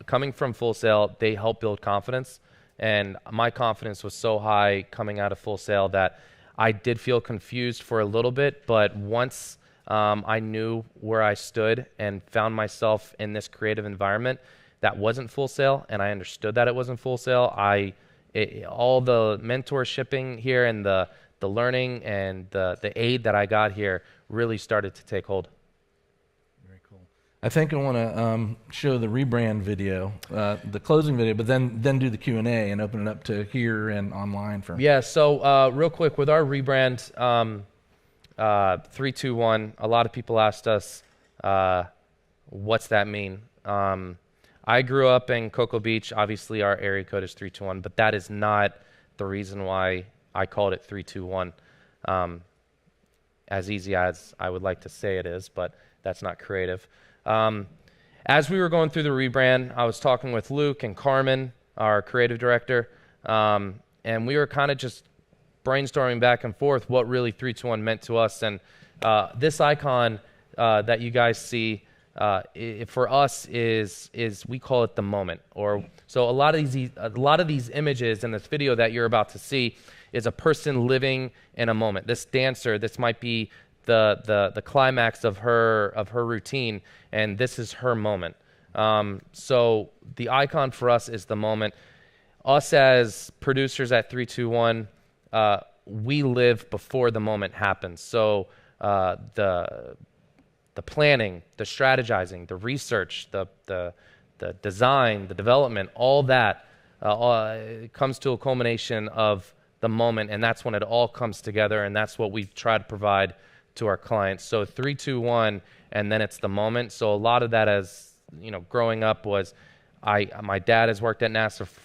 Coming from Full Sail, they help build confidence, and my confidence was so high coming out of Full Sail that I did feel confused for a little bit, but once I knew where I stood and found myself in this creative environment that wasn't Full Sail, and I understood that it wasn't Full Sail, all the mentorshipping here and the learning and the aid that I got here really started to take hold. Very cool. I think I want to show the rebrand video, the closing video, but then do the Q&A and open it up to here and online for. Yeah. So real quick with our rebrand, 3.2.one. A lot of people asked us, what's that mean? I grew up in Cocoa Beach. Obviously, our area code is 3.2.one, but that is not the reason why I called it 3.2.one. As easy as I would like to say it is, but that's not creative. As we were going through the rebrand, I was talking with Luke and Carmen, our creative director, and we were kind of just brainstorming back and forth what really 3.2.one meant to us. And this icon that you guys see, for us is we call it the moment. So a lot of these images in this video that you're about to see is a person living in a moment. This dancer, this might be the climax of her routine, and this is her moment. So the icon for us is the moment. Us as producers at 3.2.one, we live before the moment happens. So the planning, the strategizing, the research, the design, the development, all that comes to a culmination of the moment, and that's when it all comes together, and that's what we try to provide to our clients. So 3.2.one, and then it's the moment. So a lot of that, as growing up, was my dad has worked at NASA for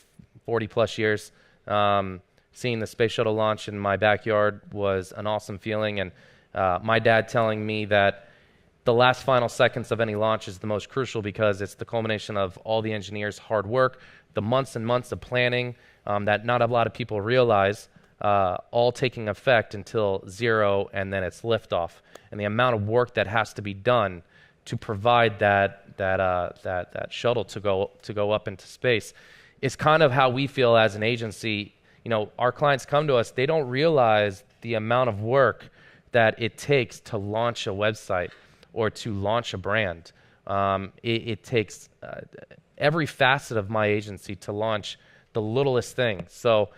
40 plus years. Seeing the space shuttle launch in my backyard was an awesome feeling, and my dad telling me that the last final seconds of any launch is the most crucial, because it's the culmination of all the engineers' hard work, the months and months of planning that not a lot of people realize, all taking effect until zero, and then it's liftoff. And the amount of work that has to be done to provide that shuttle to go up into space is kind of how we feel as an agency. Our clients come to us, they don't realize the amount of work that it takes to launch a website or to launch a brand. It takes every facet of my agency to launch the littlest thing. So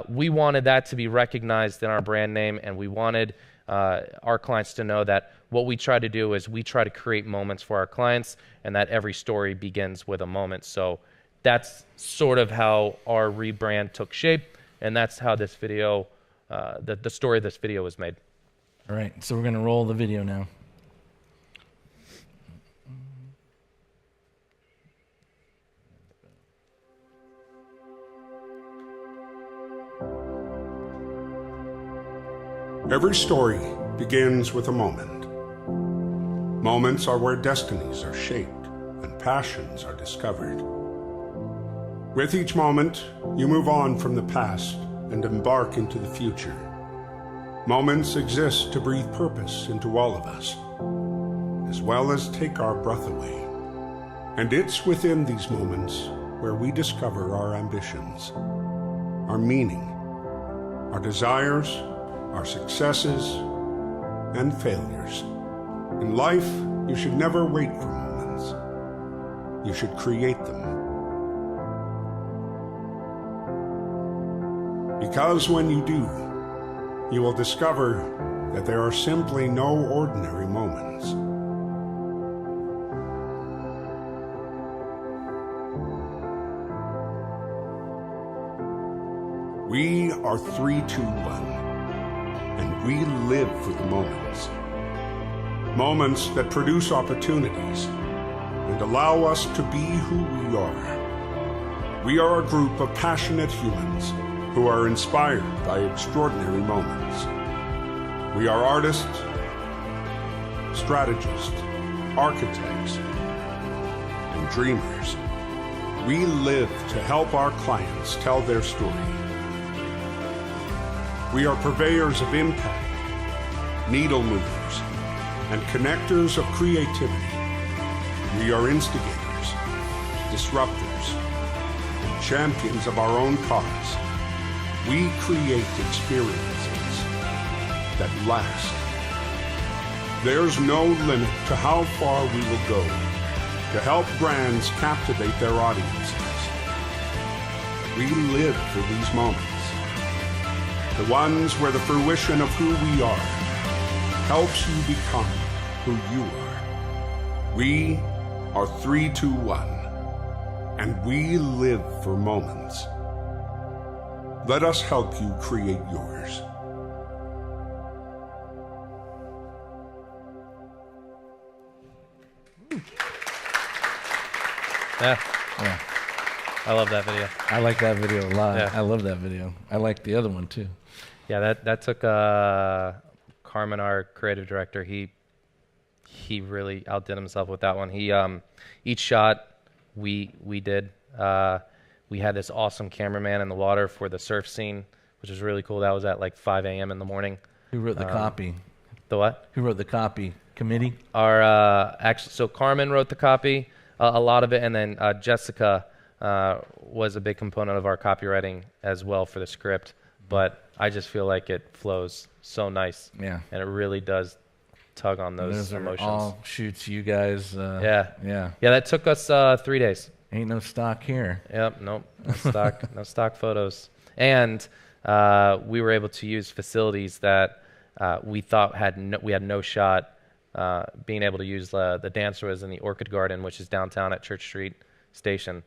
we wanted that to be recognized in our brand name, and we wanted our clients to know that what we try to do is we try to create moments for our clients, and that every story begins with a moment. So that's sort of how our rebrand took shape, and that's how this video, the story of this video was made. All right, so we're going to roll the video now. Every story begins with a moment. Moments are where destinies are shaped and passions are discovered. With each moment, you move on from the past and embark into the future. Moments exist to breathe purpose into all of us, as well as take our breath away. And it's within these moments where we discover our ambitions, our meaning, our desires, our successes, and failures. In life, you should never wait for moments. You should create them. Because when you do, you will discover that there are simply no ordinary moments. We are 3.2.one, and we live for the moments. Moments that produce opportunities and allow us to be who we are. We are a group of passionate humans who are inspired by extraordinary moments. We are artists, strategists, architects, and dreamers. We live to help our clients tell their story. We are purveyors of impact, needle movers, and connectors of creativity. We are instigators, disruptors, and champions of our own cause. We create experiences that last. There's no limit to how far we will go to help brands captivate their audiences. We live for these moments, the ones where the fruition of who we are helps you become who you are. We are 3.2.one, and we live for moments. Let us help you create yours. Yeah. I love that video. I like that video a lot. Yeah. I love that video. I like the other one too. Yeah, that took Carmen, our creative director. He really outdid himself with that one. He each shot we did. We had this awesome cameraman in the water for the surf scene, which was really cool. That was at like 5 a.m. in the morning. Who wrote the copy? The what? Who wrote the copy? Committee? Our actually, so Carmen wrote the copy, a lot of it, and then Jessica was a big component of our copywriting as well for the script. But I just feel like it flows so nice. Yeah. And it really does tug on those emotions. Are all shoots you guys. Yeah. Yeah. Yeah, that took us 3 days. Ain't no stock here. Yep, nope, no stock, no stock photos. And we were able to use facilities that we thought we had no shot being able to use. The dancer was in the Orchid Garden, which is downtown at Church Street Station,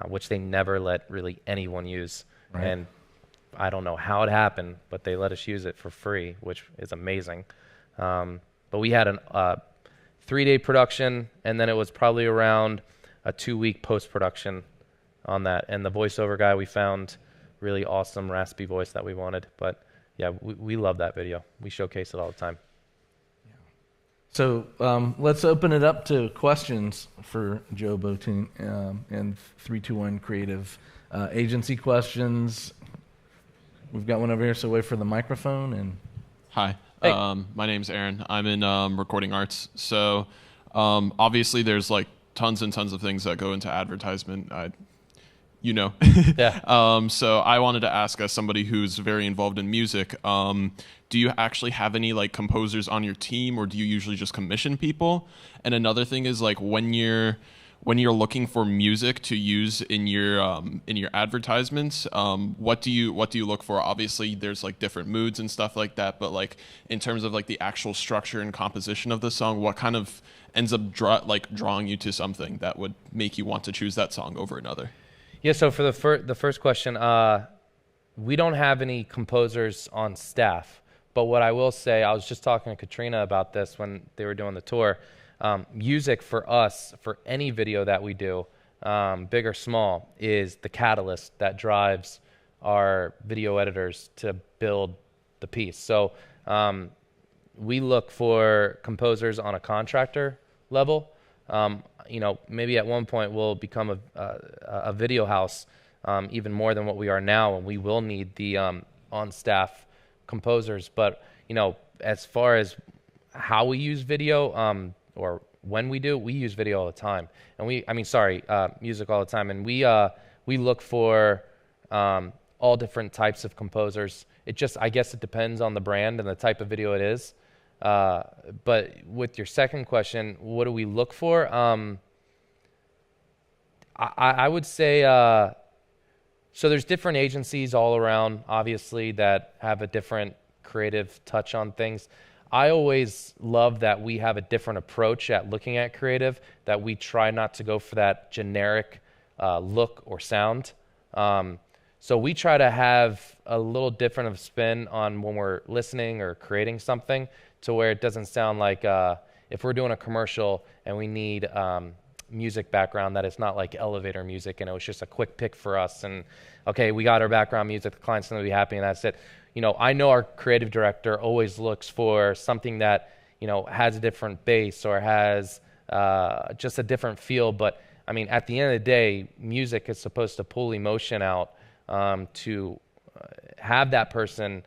which they never let really anyone use. Right. And I don't know how it happened, but they let us use it for free, which is amazing. But we had a 3-day production, and then it was probably around a 2-week post-production on that. And the voiceover guy, we found really awesome raspy voice that we wanted. But yeah, we love that video. We showcase it all the time. So let's open it up to questions for Joe Boutin and 3.2.one Creative Agency questions. We've got one over here, so wait for the microphone. And Hi, Hey. My name's Aaron. I'm in recording arts. So obviously there's like tons and tons of things that go into advertisement. Yeah. So I wanted to ask, as somebody who's very involved in music, do you actually have any like composers on your team, or do you usually just commission people? And another thing is, like, when you're looking for music to use in your advertisements, what do you look for? Obviously there's like different moods and stuff like that, but like in terms of like the actual structure and composition of the song, what kind of ends up drawing you to something that would make you want to choose that song over another? Yeah, so for the first question, we don't have any composers on staff. But what I will say, I was just talking to Katrina about this when they were doing the tour. Music for us, for any video that we do, big or small, is the catalyst that drives our video editors to build the piece. So we look for composers on a contractor level. Maybe at one point we'll become a video house even more than what we are now, and we will need the on-staff composers. But as far as how we use video, or when we use video all the time, and music all the time, and we look for all different types of composers. I guess it depends on the brand and the type of video it is. But with your second question, what do we look for? I would say, so there's different agencies all around, obviously, that have a different creative touch on things. I always love that we have a different approach at looking at creative, that we try not to go for that generic look or sound. So we try to have a little different of spin on when we're listening or creating something, to where it doesn't sound like if we're doing a commercial and we need music background, that it's not like elevator music and it was just a quick pick for us, and okay, we got our background music, the client's going to be happy, and that's it. I know our creative director always looks for something that has a different bass or has just a different feel. But I mean, at the end of the day, music is supposed to pull emotion out, to have that person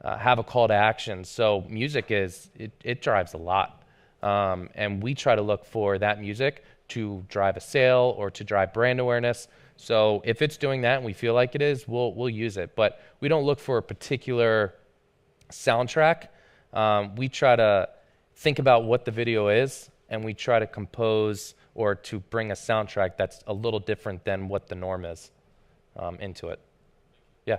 have a call to action. So music it drives a lot, and we try to look for that music to drive a sale or to drive brand awareness. So if it's doing that and we feel like it is, we'll use it. But we don't look for a particular soundtrack. We try to think about what the video is, and we try to compose or to bring a soundtrack that's a little different than what the norm is into it. Yeah.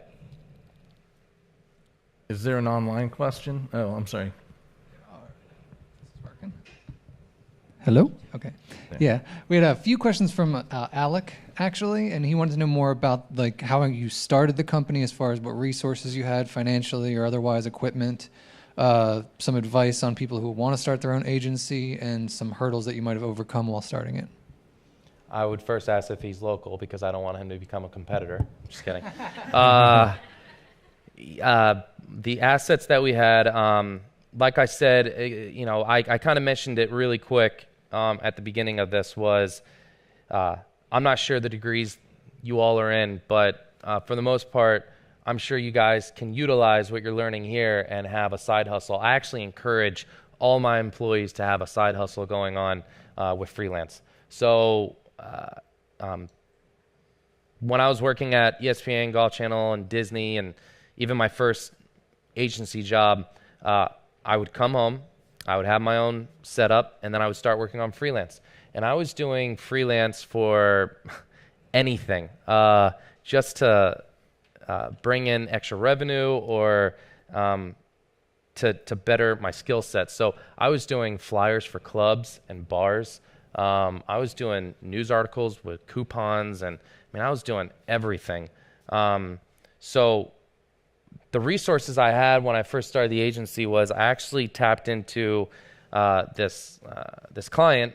Is there an online question? Oh, I'm sorry. Hello? Okay. Yeah. We had a few questions from Alec, actually, and he wanted to know more about how you started the company, as far as what resources you had financially or otherwise, equipment, some advice on people who want to start their own agency, and some hurdles that you might have overcome while starting it. I would first ask if he's local, because I don't want him to become a competitor. Just kidding. The assets that we had, like I said, I kind of mentioned it really quick at the beginning of this, was I'm not sure the degrees you all are in, but for the most part, I'm sure you guys can utilize what you're learning here and have a side hustle. I actually encourage all my employees to have a side hustle going on with freelance. So when I was working at ESPN, Golf Channel, and Disney, and even my first agency job, I would come home, I would have my own setup, and then I would start working on freelance. And I was doing freelance for anything, just to bring in extra revenue or to better my skill set. So I was doing flyers for clubs and bars. I was doing news articles with coupons, and I was doing everything. So the resources I had when I first started the agency was I actually tapped into this client,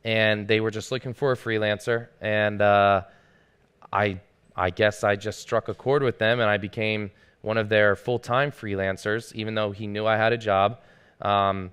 and they were just looking for a freelancer, and I guess I just struck a chord with them, and I became one of their full-time freelancers, even though he knew I had a job. And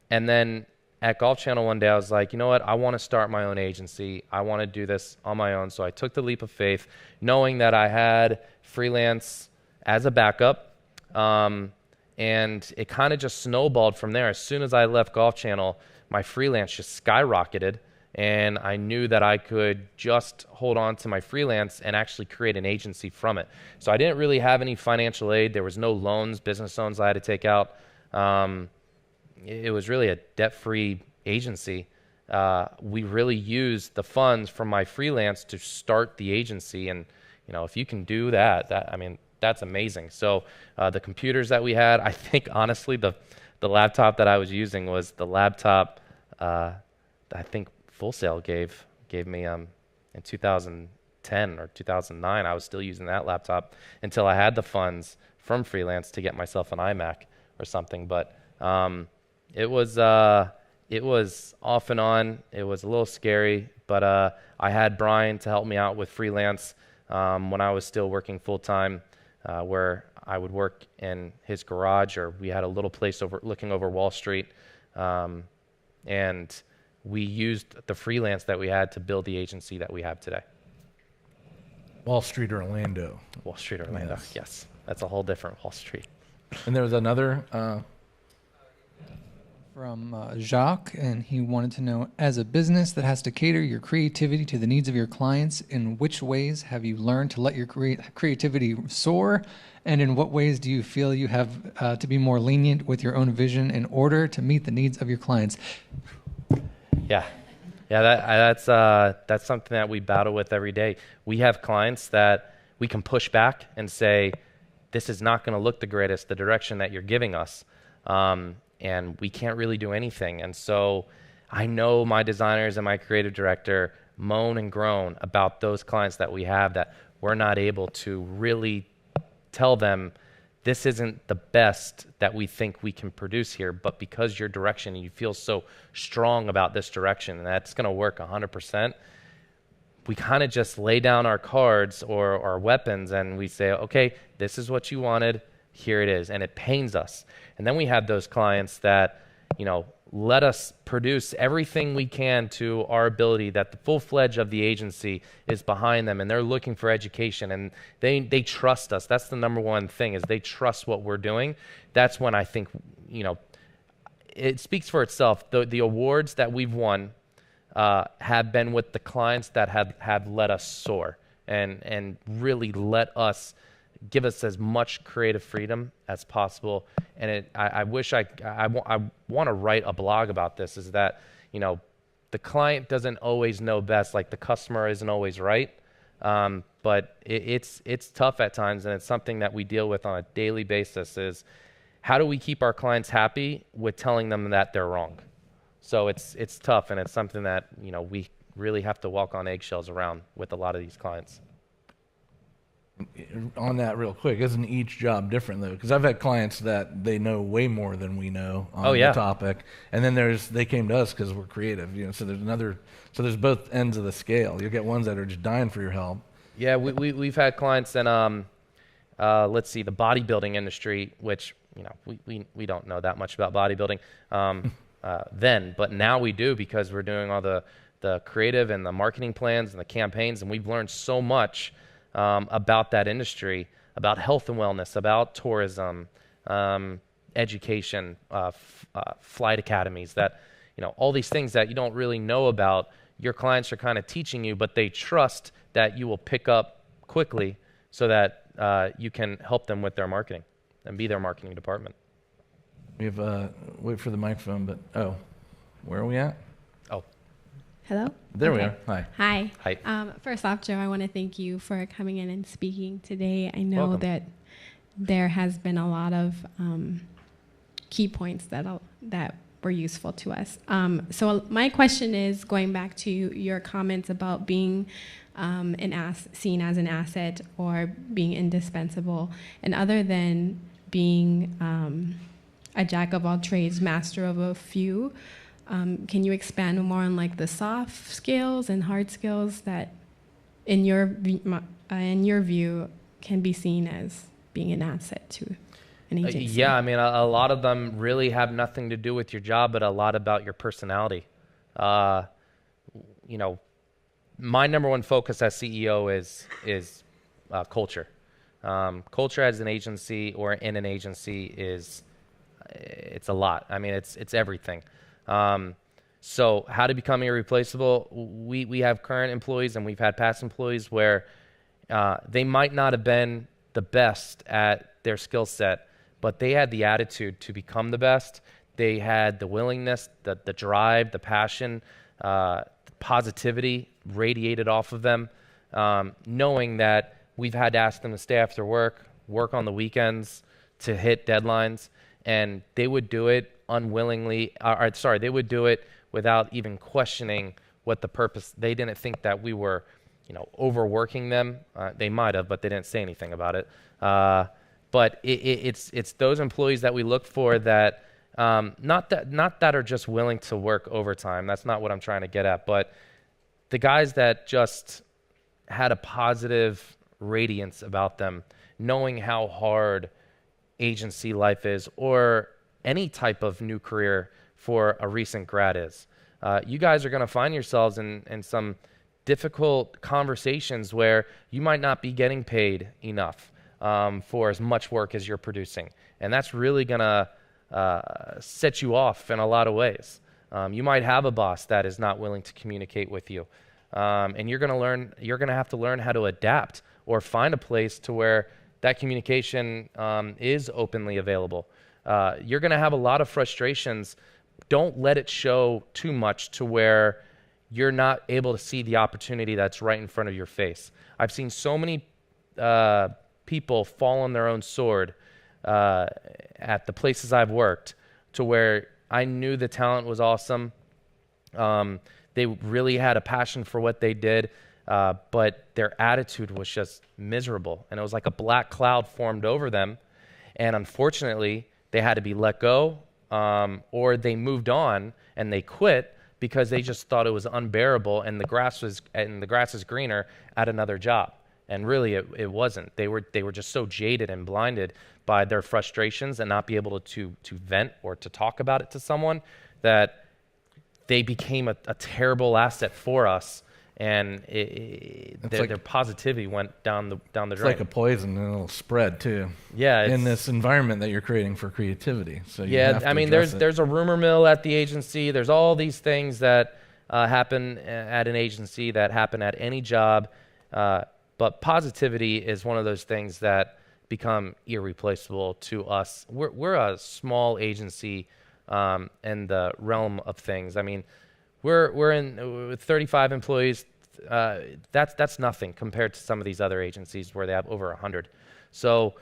then at Golf Channel one day, I was like, you know what? I want to start my own agency. I want to do this on my own. So I took the leap of faith, knowing that I had freelance as a backup. And it kind of just snowballed from there. As soon as I left Golf Channel, my freelance just skyrocketed. And I knew that I could just hold on to my freelance and actually create an agency from it. So I didn't really have any financial aid. There was no loans, business loans I had to take out. It was really a debt-free agency. We really used the funds from my freelance to start the agency. And, if you can do that, that's amazing. So the computers that we had, I think, honestly, the laptop that I was using was the laptop I think Full Sail gave me in 2010 or 2009. I was still using that laptop until I had the funds from freelance to get myself an iMac or something. But it was off and on. It was a little scary, but I had Brian to help me out with freelance when I was still working full time, where I would work in his garage, or we had a little place looking over Wall Street, and we used the freelance that we had to build the agency that we have today. Wall Street or Orlando. Wall Street, Orlando. Yes, that's a whole different Wall Street. And there was another. From Jacques, and he wanted to know, as a business that has to cater your creativity to the needs of your clients, in which ways have you learned to let your creativity soar? And in what ways do you feel you have to be more lenient with your own vision in order to meet the needs of your clients? Yeah, that's something that we battle with every day. We have clients that we can push back and say, this is not going to look the greatest, the direction that you're giving us. And we can't really do anything. And so I know my designers and my creative director moan and groan about those clients that we have that we're not able to really tell them this isn't the best that we think we can produce here, but because your direction, you feel so strong about this direction and that's going to work 100%, we kind of just lay down our cards or our weapons and we say, okay, this is what you wanted, here it is, and it pains us. And then we have those clients that, let us produce everything we can to our ability, that the full-fledged of the agency is behind them and they're looking for education and they trust us. That's the number one thing, is they trust what we're doing. That's when I think, it speaks for itself. The awards that we've won have been with the clients that have let us soar and really let us give us as much creative freedom as possible. And I wish I want to write a blog about this, is that, the client doesn't always know best, like the customer isn't always right. But it's tough at times, and it's something that we deal with on a daily basis, is how do we keep our clients happy with telling them that they're wrong? So it's tough, and it's something that, we really have to walk on eggshells around with a lot of these clients. On that real quick, isn't each job different though? Because I've had clients that they know way more than we know on the topic, and then they came to us because we're creative, so there's both ends of the scale. You'll get ones that are just dying for your help. Yeah, we've had clients in let's see, the bodybuilding industry, which we don't know that much about bodybuilding then, but now we do, because we're doing all the creative and the marketing plans and the campaigns, and we've learned so much about that industry, about health and wellness, about tourism, education, flight academies, that, all these things that you don't really know about, your clients are kind of teaching you, but they trust that you will pick up quickly so that you can help them with their marketing and be their marketing department. We have, wait for the microphone, but, where are we at? Hello? There we are. Hi. Hi. First off, Joe, I want to thank you for coming in and speaking today. I know Welcome. that there has been a lot of key points that were useful to us. So my question is, going back to your comments about being seen as an asset or being indispensable, and other than being a jack of all trades, master of a few, can you expand more on like the soft skills and hard skills that, in your view, can be seen as being an asset to an agency? Yeah, I mean, a lot of them really have nothing to do with your job, but a lot about your personality. My number one focus as CEO is culture. Culture as an agency or in an agency it's a lot. I mean, it's everything. So how to become irreplaceable? We have current employees and we've had past employees where they might not have been the best at their skill set, but they had the attitude to become the best. They had the willingness, the drive, the passion, positivity radiated off of them, knowing that we've had to ask them to stay after work on the weekends to hit deadlines, and they would do it unwillingly, they would do it without even questioning what the purpose. They didn't think that we were, overworking them. They might have, but they didn't say anything about it. But it's those employees that we look for that, not that are just willing to work overtime. That's not what I'm trying to get at. But the guys that just had a positive radiance about them, knowing how hard agency life is, or any type of new career for a recent grad is. You guys are going to find yourselves in some difficult conversations where you might not be getting paid enough for as much work as you're producing. And that's really going to set you off in a lot of ways. You might have a boss that is not willing to communicate with you. And you're going to have to learn how to adapt or find a place to where that communication is openly available. You're going to have a lot of frustrations. Don't let it show too much to where you're not able to see the opportunity that's right in front of your face. I've seen so many people fall on their own sword at the places I've worked, to where I knew the talent was awesome. They really had a passion for what they did, but their attitude was just miserable. And it was like a black cloud formed over them. And unfortunately, they had to be let go, or they moved on and they quit because they just thought it was unbearable, and the grass is greener at another job. And really, it wasn't. They were just so jaded and blinded by their frustrations and not be able to vent or to talk about it to someone, that they became a terrible asset for us. And their positivity went down the drain. It's like a poison, and it'll spread too. Yeah, in this environment that you're creating for creativity. So I mean, there's a rumor mill at the agency. There's all these things that happen at an agency that happen at any job. But positivity is one of those things that become irreplaceable to us. We're a small agency in the realm of things. I mean, we're in with 35 employees. That's nothing compared to some of these other agencies where they have over 100. So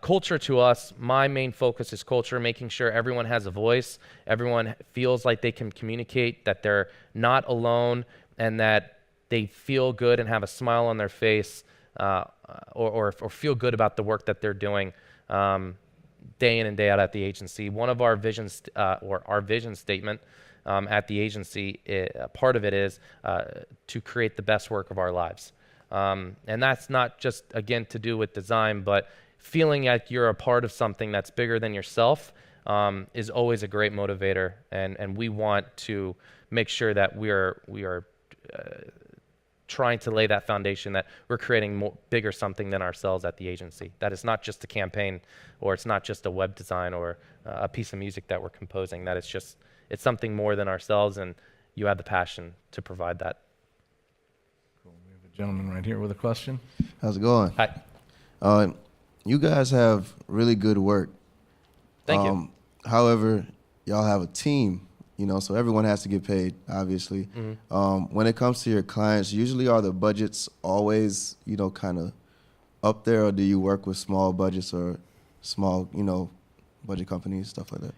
culture to us, my main focus is culture, making sure everyone has a voice, everyone feels like they can communicate, that they're not alone, and that they feel good and have a smile on their face, or feel good about the work that they're doing day in and day out at the agency. One of our visions, or our vision statement at the agency, part of it is to create the best work of our lives. And that's not just, again, to do with design, but feeling like you're a part of something that's bigger than yourself is always a great motivator. And we want to make sure that we are trying to lay that foundation, that we're creating bigger something than ourselves at the agency. That it's not just a campaign, or it's not just a web design or a piece of music that we're composing. That it's something more than ourselves, and you have the passion to provide that. Cool. We have a gentleman right here with a question. How's it going? Hi. You guys have really good work. Thank you. However, y'all have a team, so everyone has to get paid, obviously. Mm-hmm. When it comes to your clients, usually are the budgets always, kind of up there, or do you work with small budgets or small, budget companies, stuff like that?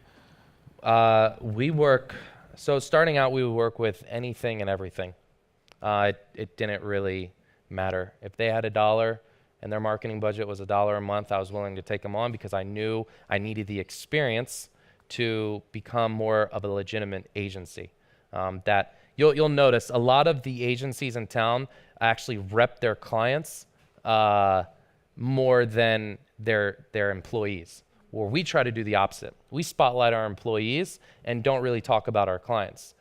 So starting out, we would work with anything and everything. It didn't really matter. If they had $1 and their marketing budget was $1 a month, I was willing to take them on, because I knew I needed the experience to become more of a legitimate agency. That you'll notice a lot of the agencies in town actually rep their clients more than their employees. Where we try to do the opposite. We spotlight our employees and don't really talk about our clients.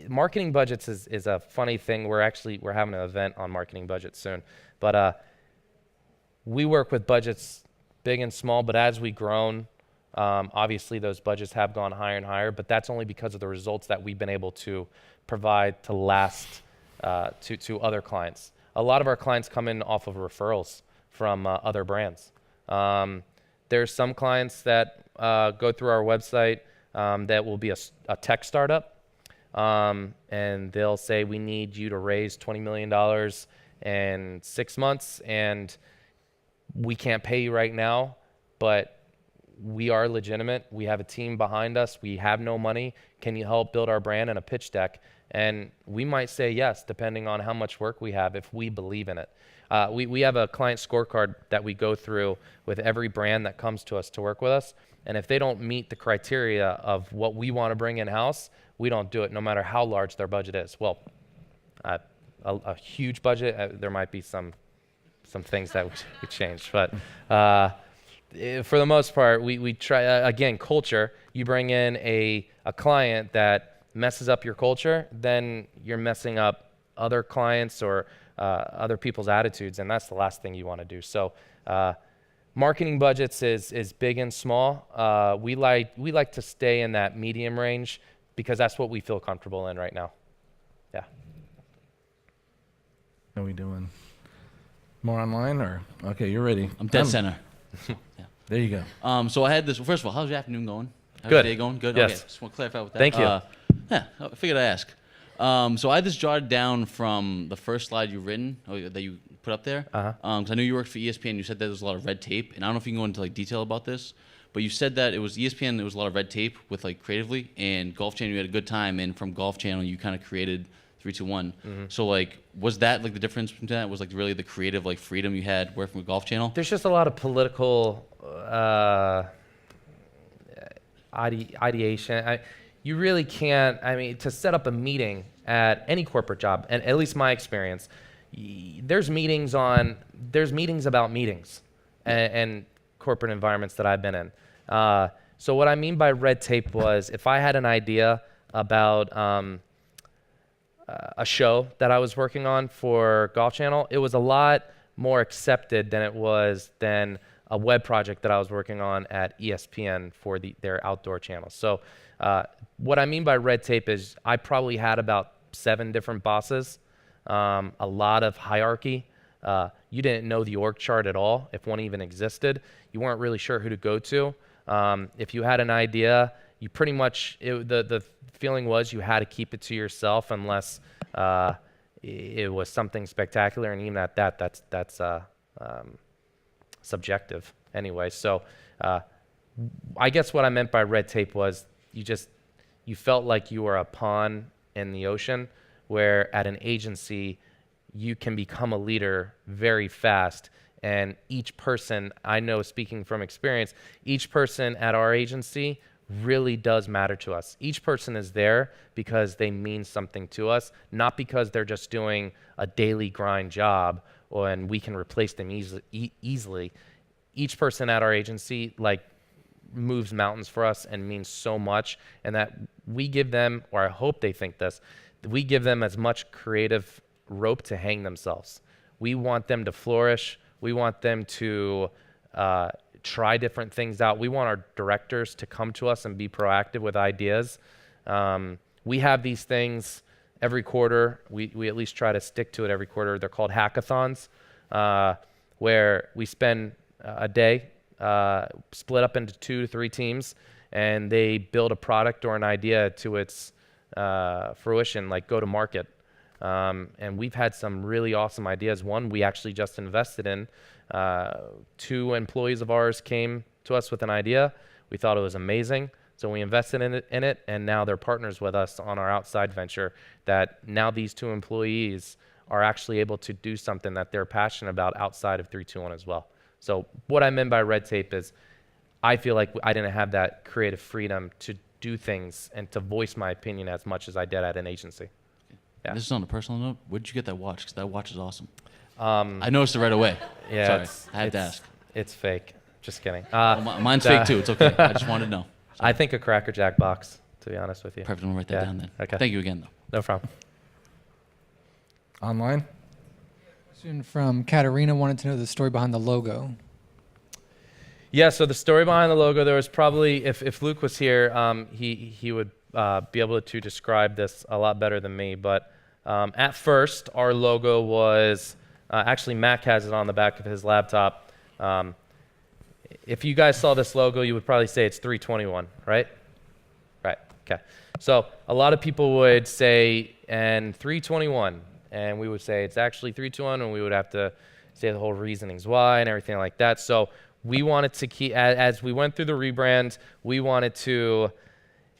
Marketing budgets is a funny thing. We're having an event on marketing budgets soon, but we work with budgets big and small. But as we've grown, obviously those budgets have gone higher and higher. But that's only because of the results that we've been able to provide to last to other clients. A lot of our clients come in off of referrals from other brands. There's some clients that go through our website that will be a tech startup, and they'll say, we need you to raise $20 million in 6 months, and we can't pay you right now, but we are legitimate. We have a team behind us. We have no money. Can you help build our brand and a pitch deck? And we might say yes, depending on how much work we have, if we believe in it. We have a client scorecard that we go through with every brand that comes to us to work with us. And if they don't meet the criteria of what we want to bring in-house, we don't do it, no matter how large their budget is. Well, a huge budget, there might be some things that we change. But for the most part, we try, again, culture. You bring in a client that messes up your culture, then you're messing up other clients or other people's attitudes, and that's the last thing you want to do. So marketing budgets is big and small. We like to stay in that medium range because that's what we feel comfortable in right now. Yeah. How are we doing? More online or? Okay, you're ready. I'm dead center. Yeah. There you go. So I had this. First of all, how's your afternoon going? How's Good. your day going? Good. Yes. Okay. Just want to clarify with that. Thank you. Yeah. I figured I'd ask. So I just jotted down from the first slide you've written or that you put up there. Because I knew you worked for ESPN. You said that there was a lot of red tape, and I don't know if you can go into like detail about this, but you said that it was ESPN. There was a lot of red tape with like creatively, and Golf Channel you had a good time, and from Golf Channel you kind of created 3.2.one. So like, was that like the difference between that? Was like really the creative like freedom you had working with Golf Channel? There's just a lot of political ideation. You really can't. I mean, to set up a meeting at any corporate job, and at least my experience, there's meetings about meetings and corporate environments that I've been in. So what I mean by red tape was if I had an idea about a show that I was working on for Golf Channel, it was a lot more accepted than a web project that I was working on at ESPN for their outdoor channel. So what I mean by red tape is I probably had about 7 different bosses, a lot of hierarchy. You didn't know the org chart at all, if one even existed. You weren't really sure who to go to. If you had an idea, you pretty much, the feeling was you had to keep it to yourself unless it was something spectacular, and even at that, that's subjective anyway. So I guess what I meant by red tape was you felt like you were a pawn in the ocean, where at an agency you can become a leader very fast. And each person, I know speaking from experience, each person at our agency really does matter to us. Each person is there because they mean something to us, not because they're just doing a daily grind job and we can replace them easily. Each person at our agency moves mountains for us and means so much, and that we give them, or I hope they think this, we give them as much creative rope to hang themselves. We want them to flourish. We want them to try different things out. We want our directors to come to us and be proactive with ideas. We have these things every quarter. We at least try to stick to it every quarter. They're called hackathons, where we spend a day split up into 2 to 3 teams, and they build a product or an idea to its fruition, like go to market. And we've had some really awesome ideas. One we actually just invested in. 2 employees of ours came to us with an idea. We thought it was amazing, so we invested in it, and now they're partners with us on our outside venture. That now these 2 employees are actually able to do something that they're passionate about outside of 3.2.one as well. So what I meant by red tape is I feel like I didn't have that creative freedom to do things and to voice my opinion as much as I did at an agency. Yeah. This is on a personal note. Where'd you get that watch? Because that watch is awesome. I noticed it right away. Yeah, sorry, I had to ask. It's fake. Just kidding. Mine's fake too. It's okay. I just wanted to know. I think a Cracker Jack box, to be honest with you. Perfect. I'm gonna write that down then. Okay. Thank you again, though. No problem. Online? Question from Katarina wanted to know the story behind the logo. Yeah, so the story behind the logo, there was probably, if Luke was here, he would be able to describe this a lot better than me. But at first, our logo was, actually Mac has it on the back of his laptop. If you guys saw this logo, you would probably say it's 3.2.one, right? Right, okay. So a lot of people would say, and 3.2.one, and we would say it's actually 3.2.one, and we would have to say the whole reasonings why and everything like that. So we wanted to keep, as we went through the rebrand, we wanted to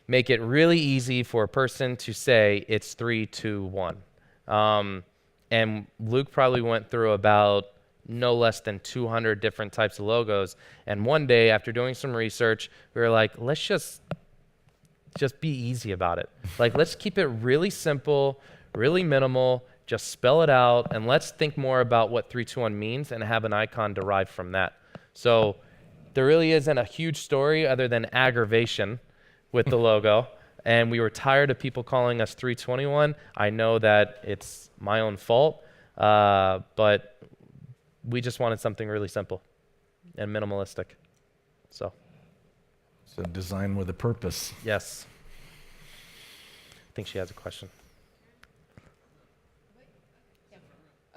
make it really easy for a person to say it's 3.2.one. And Luke probably went through about no less than 200 different types of logos. And one day, after doing some research, we were like, let's just be easy about it. Let's keep it really simple, really minimal, just spell it out, and let's think more about what 3.2.one means and have an icon derived from that. So there really isn't a huge story other than aggravation with the logo. And we were tired of people calling us 321. I know that it's my own fault, but we just wanted something really simple and minimalistic. So design with a purpose. yes. I think she has a question.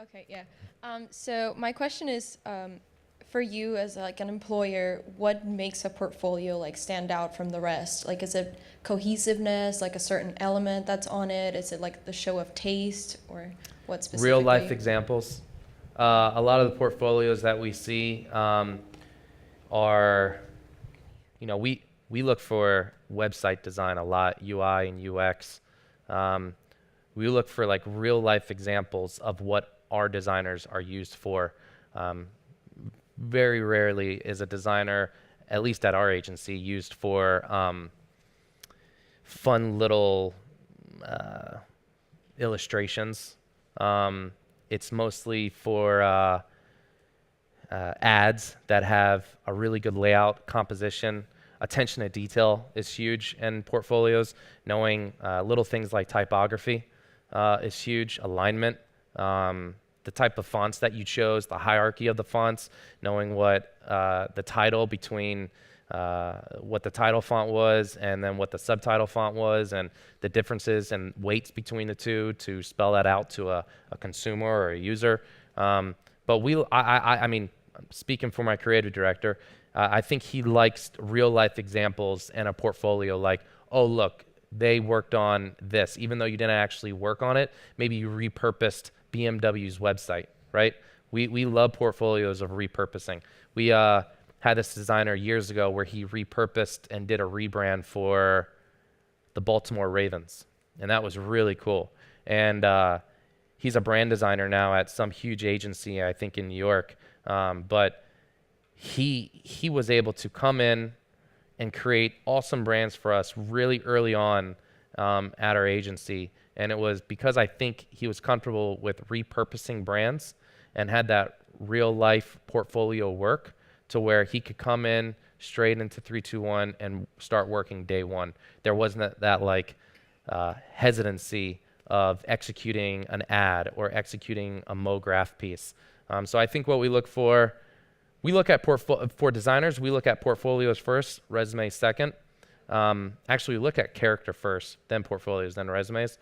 Okay, yeah. So my question is, for you as like an employer, what makes a portfolio like stand out from the rest? Like, is it cohesiveness, like a certain element that's on it? Is it like the show of taste, or what specifically? Real life examples. A lot of the portfolios that we see are, we look for website design a lot, UI and UX. We look for like real life examples of what our designers are used for. Very rarely is a designer, at least at our agency, used for fun little illustrations. It's mostly for ads that have a really good layout, composition. Attention to detail is huge in portfolios. Knowing little things like typography is huge. Alignment. The type of fonts that you chose, the hierarchy of the fonts, knowing what the title between what the title font was and then what the subtitle font was, and the differences and weights between the two to spell that out to a consumer or a user. But I mean, speaking for my creative director, I think he likes real life examples and a portfolio like, oh, look, they worked on this. Even though you didn't actually work on it, maybe you repurposed BMW's website, right? We love portfolios of repurposing. We had this designer years ago where he repurposed and did a rebrand for the Baltimore Ravens, and that was really cool. And he's a brand designer now at some huge agency, I think in New York. But he was able to come in and create awesome brands for us really early on at our agency. And it was because I think he was comfortable with repurposing brands and had that real life portfolio work to where he could come in straight into 3.2.1 and start working day one. There wasn't that like hesitancy of executing an ad or executing a MoGraph piece. So I think what we look for, for designers, we look at portfolios first, resumes second. Actually, we look at character first, then portfolios, then resumes.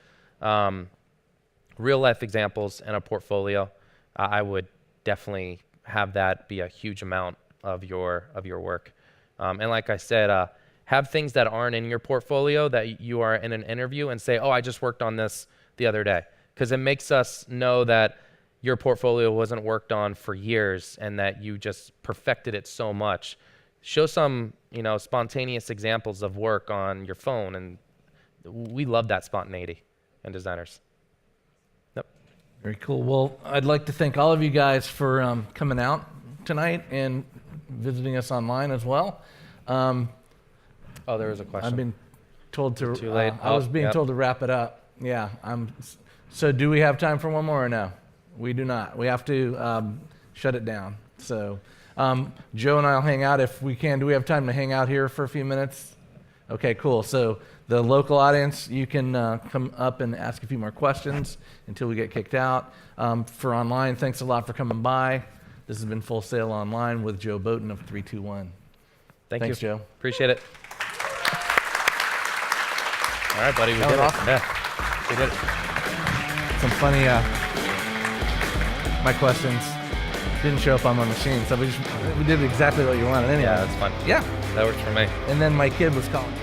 Real life examples and a portfolio. I would definitely have that be a huge amount of your work. And like I said, have things that aren't in your portfolio that you are in an interview and say, oh, I just worked on this the other day. Because it makes us know that your portfolio wasn't worked on for years and that you just perfected it so much. Show some, spontaneous examples of work on your phone, and we love that spontaneity in designers. Yep. Very cool. Well, I'd like to thank all of you guys for coming out tonight and visiting us online as well. Oh, there was a question. I've been told to. Too late. I was being told to wrap it up. Yeah. So, do we have time for one more or no? We do not. We have to shut it down. So, Joe and I'll hang out if we can. Do we have time to hang out here for a few minutes? Okay, cool. So, the local audience, you can come up and ask a few more questions until we get kicked out. For online, thanks a lot for coming by. This has been Full Sail Online with Joe Boutin of 3.2.1. Thanks, Joe. Appreciate it. All right, buddy. We did it. Awesome. Yeah, we did it. Some funny, my questions didn't show up on my machine, so we did exactly what you wanted anyway. Yeah, that's fun. Yeah. That works for me. And then my kid was calling.